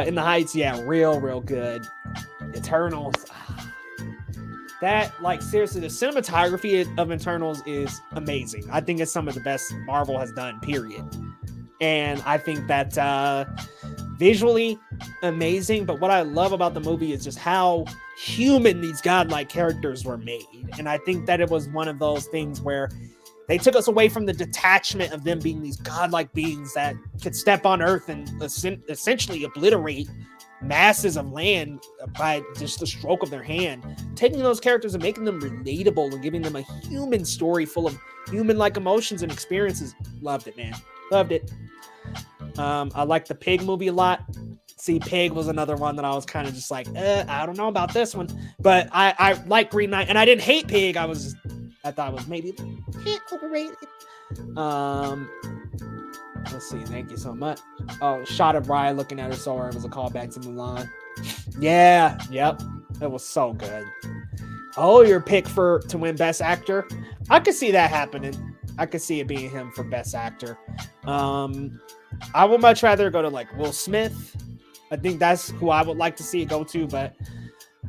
In the Heights, yeah, real good. Eternals. That, like, seriously, the cinematography of Eternals is amazing. I think it's some of the best Marvel has done, period. And I think that visually amazing. But what I love about the movie is just how human these godlike characters were made. And I think that it was one of those things where they took us away from the detachment of them being these godlike beings that could step on Earth and essentially obliterate masses of land by just the stroke of their hand. Taking those characters and making them relatable and giving them a human story full of human-like emotions and experiences. Loved it, man. Loved it. I like the Pig movie a lot. See, Pig was another one that I was kind of just like, I don't know about this one. But I like Green Knight, and I didn't hate Pig. I thought it was maybe overrated. Let's see. Thank you so much. Oh, shot of Ryan looking at her sword. It was a callback to Mulan. Yeah. Yep. It was so good. Oh, your pick to win Best Actor. I could see that happening. I could see it being him for Best Actor. I would much rather go to like Will Smith. I think that's who I would like to see it go to, but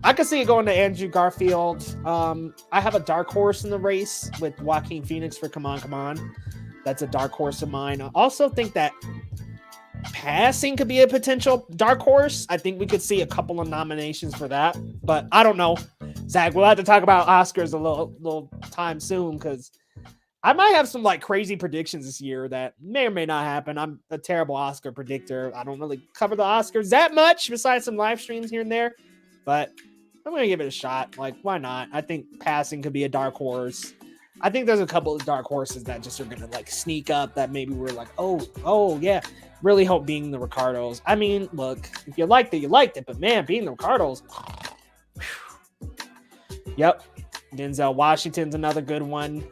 I could see it going to Andrew Garfield. I have a dark horse in the race with Joaquin Phoenix for Come On, Come On. That's a dark horse of mine. I also think that Passing could be a potential dark horse. I think we could see a couple of nominations for that, but I don't know. Zach, we'll have to talk about Oscars a little time soon because I might have some like crazy predictions this year that may or may not happen. I'm a terrible Oscar predictor. I don't really cover the Oscars that much besides some live streams here and there, but I'm going to give it a shot. Like, why not? I think Passing could be a dark horse. I think there's a couple of dark horses that just are going to like sneak up that maybe we're like, oh yeah. Really hope Being the Ricardos. I mean, look, if you liked it, you liked it, but man, Being the Ricardos. Yep. Denzel Washington's another good one.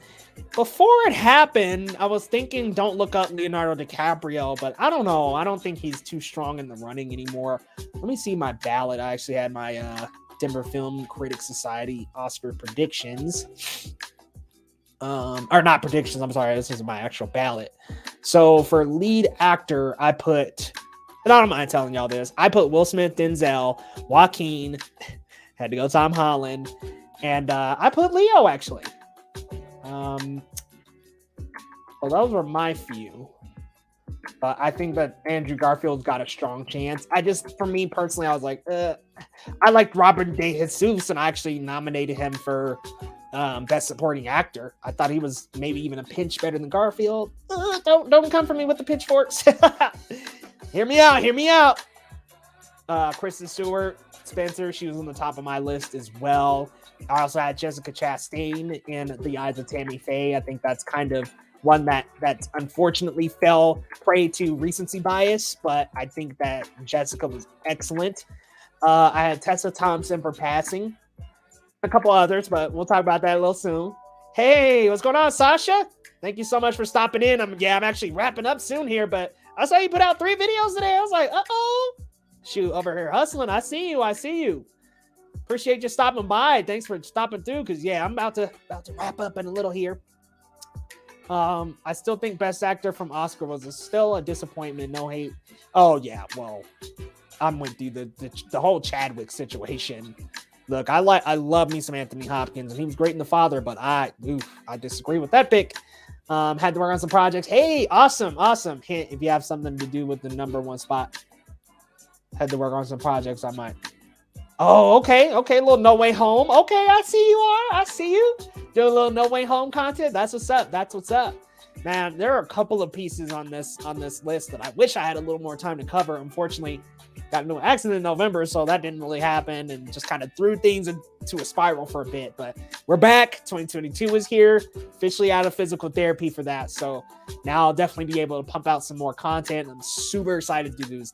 Before it happened, I was thinking Don't Look Up Leonardo DiCaprio, but I don't know. I don't think he's too strong in the running anymore. Let me see my ballot. I actually had my Denver Film Critics Society Oscar predictions. Or not predictions, I'm sorry, this is my actual ballot. So for lead actor, I put, and I don't mind telling y'all this, I put Will Smith, Denzel, Joaquin, had to go Tom Holland, and I put Leo, actually. Well, those were my few. But I think that Andrew Garfield's got a strong chance. For me personally, I was like, I liked Robert De Jesus, and I actually nominated him for Best Supporting Actor. I thought he was maybe even a pinch better than Garfield. Don't come for me with the pitchforks. Hear me out. Kristen Stewart, Spencer, she was on the top of my list as well. I also had Jessica Chastain in The Eyes of Tammy Faye. I think that's kind of one that unfortunately fell prey to recency bias, but I think that Jessica was excellent. I had Tessa Thompson for Passing. A couple others, but we'll talk about that a little soon. Hey, what's going on, Sasha? Thank you so much for stopping in. I'm actually wrapping up soon here, but I saw you put out 3 videos today. I was like, shoot, over here hustling. I see you. Appreciate you stopping by. Thanks for stopping through, because I'm about to wrap up in a little here. I still think Best Actor from Oscar was still a disappointment. No hate. Oh yeah, well, I'm with you. The whole Chadwick situation. Look, I love me some Anthony Hopkins, and he was great in The Father, but I disagree with that pick. Had to work on some projects. Hey, awesome. Hint, if you have something to do with the number 1 spot, had to work on some projects. I might. Oh, okay. A little No Way Home. Okay, I see you. Do a little No Way Home content. That's what's up. Man, there are a couple of pieces on this list that I wish I had a little more time to cover. Unfortunately, got into an accident in November, so that didn't really happen, and just kind of threw things into a spiral for a bit. But we're back. 2022 is here. Officially out of physical therapy for that. So now I'll definitely be able to pump out some more content. I'm super excited to do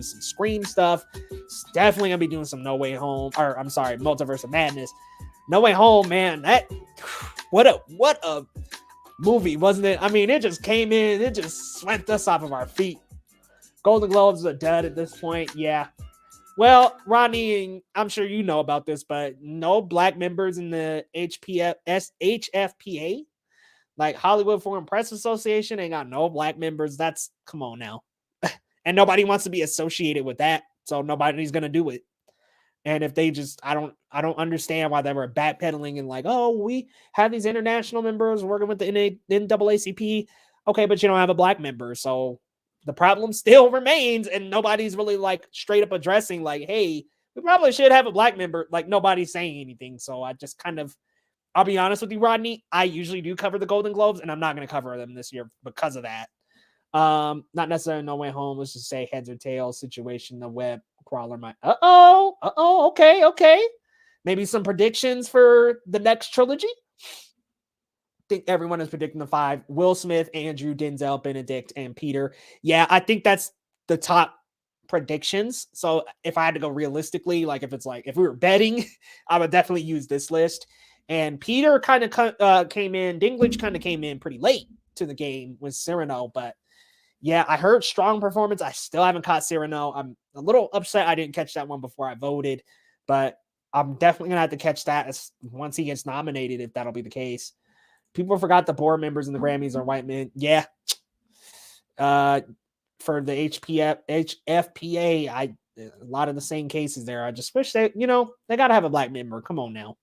some Scream stuff. It's definitely gonna be doing some Multiverse of Madness. No Way Home, man. What a movie, wasn't it? I mean, it just came in, it just swept us off of our feet. Golden Globes is a dud at this point. Yeah. Well, Ronnie, I'm sure you know about this, but no black members in the HFPA, like Hollywood Foreign Press Association, ain't got no black members. Come on now. And nobody wants to be associated with that, so nobody's gonna do it. And if they just, I don't understand why they were backpedaling and like, we have these international members working with the NAACP. Okay, but you don't have a black member, so the problem still remains, and nobody's really like straight up addressing like, hey, we probably should have a black member. Like, nobody's saying anything. So I just I'll be honest with you, Rodney, I usually do cover the Golden Globes, and I'm not going to cover them this year because of that. Not necessarily No Way Home. Let's just say heads or tails situation. The web crawler might. Okay. Maybe some predictions for the next trilogy. I think everyone is predicting the 5: Will Smith, Andrew, Denzel, Benedict, and Peter. Yeah, I think that's the top predictions. So if I had to go realistically, like if we were betting, I would definitely use this list. And Peter kind of came in. Dinklage kind of came in pretty late to the game with Cyrano, but Yeah, I heard strong performance. I still haven't caught Cyrano. I'm a little upset I didn't catch that one before I voted, but I'm definitely gonna have to catch that once he gets nominated, if that'll be the case. People forgot the board members in the Grammys are white men. Yeah. For the HFPA, a lot of the same cases there. I just wish they gotta have a black member. Come on now.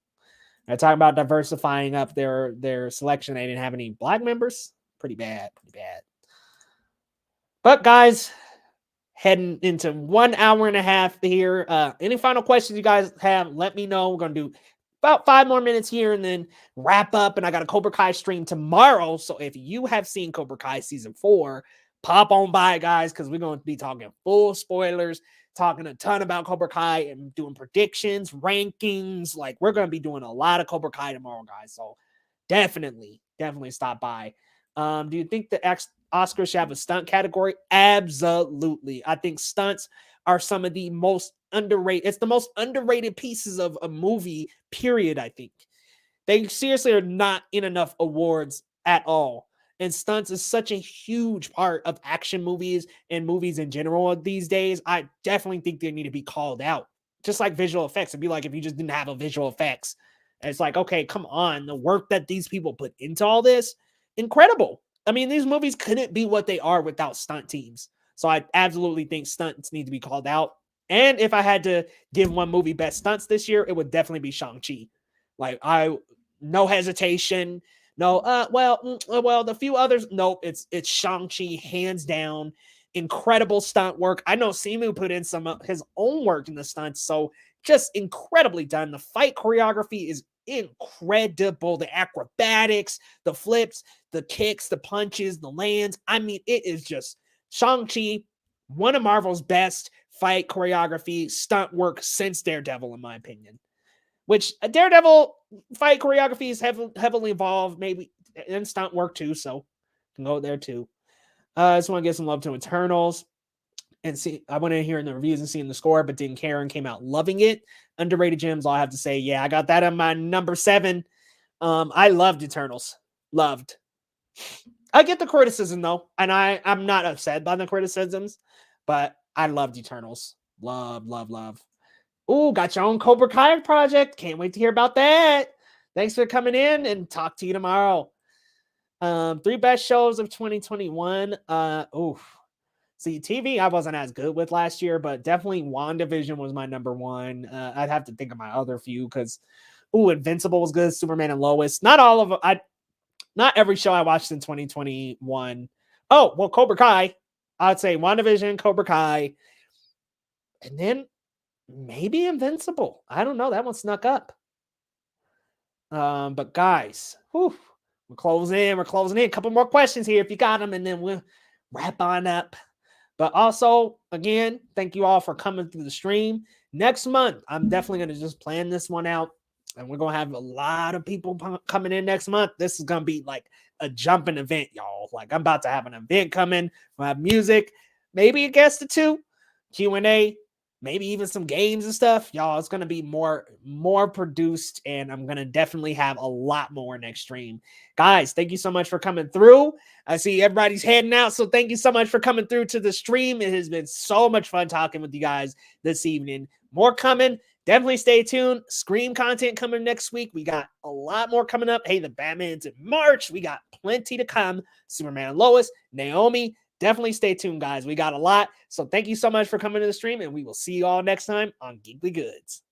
They're talking about diversifying up their selection. They didn't have any black members. Pretty bad. But guys, heading into 1 hour and a half here. Any final questions you guys have, let me know. We're going to do about 5 more minutes here and then wrap up. And I got a Cobra Kai stream tomorrow. So if you have seen Cobra Kai season 4, pop on by, guys, because we're going to be talking full spoilers, talking a ton about Cobra Kai and doing predictions, rankings. Like, we're going to be doing a lot of Cobra Kai tomorrow, guys. So definitely stop by. Do you think the Oscars should have a stunt category? Absolutely. I think stunts are some of the most underrated. It's the most underrated pieces of a movie, period, I think. They seriously are not in enough awards at all. And stunts is such a huge part of action movies and movies in general these days. I definitely think they need to be called out. Just like visual effects. It'd be like if you just didn't have a visual effects. It's like, okay, come on. The work that these people put into all this, incredible. I mean, these movies couldn't be what they are without stunt teams. So I absolutely think stunts need to be called out. And if I had to give one movie best stunts this year, it would definitely be Shang-Chi. Like, no hesitation. No, well, the few others, nope, it's Shang-Chi, hands down. Incredible stunt work. I know Simu put in some of his own work in the stunts, so just incredibly done. The fight choreography is incredible. The acrobatics, the flips, the kicks, the punches, the lands. I mean, it is just Shang-Chi, one of Marvel's best fight choreography, stunt work since Daredevil, in my opinion. Which Daredevil fight choreography is heavily involved, maybe in stunt work too, so can go there too. I just want to give some love to Eternals. And see, I went in here in the reviews and seeing the score, but didn't care and came out loving it. Underrated gems, all I have to say. Yeah, I got that on my number 7. I loved Eternals. Loved. I get the criticism though, and I'm not upset by the criticisms, but I loved Eternals. Love. Ooh, got your own Cobra Kai project. Can't wait to hear about that. Thanks for coming in, and talk to you tomorrow. 3 best shows of 2021. See, TV I wasn't as good with last year, but definitely WandaVision was my number 1. I'd have to think of my other few because, Invincible was good. Superman and Lois. Not all of them. Not every show I watched in 2021. Oh, well, Cobra Kai. I'd say WandaVision, Cobra Kai, and then maybe Invincible. I don't know. That one snuck up. But guys, we're closing in. A couple more questions here if you got them, and then we'll wrap on up. But also, again, thank you all for coming through the stream. Next month, I'm definitely going to just plan this one out. And we're going to have a lot of people coming in next month. This is going to be like a jumping event, y'all. Like, I'm about to have an event coming. We'll have music, maybe a guest or 2, Q&A, maybe even some games and stuff. Y'all, it's going to be more produced, and I'm going to definitely have a lot more next stream. Guys, thank you so much for coming through. I see everybody's heading out, so thank you so much for coming through to the stream. It has been so much fun talking with you guys this evening. More coming. Definitely stay tuned. Scream content coming next week. We got a lot more coming up. Hey, the Batman's in March. We got plenty to come. Superman and Lois, Naomi. Definitely stay tuned, guys. We got a lot. So thank you so much for coming to the stream, and we will see you all next time on Geekly Goods.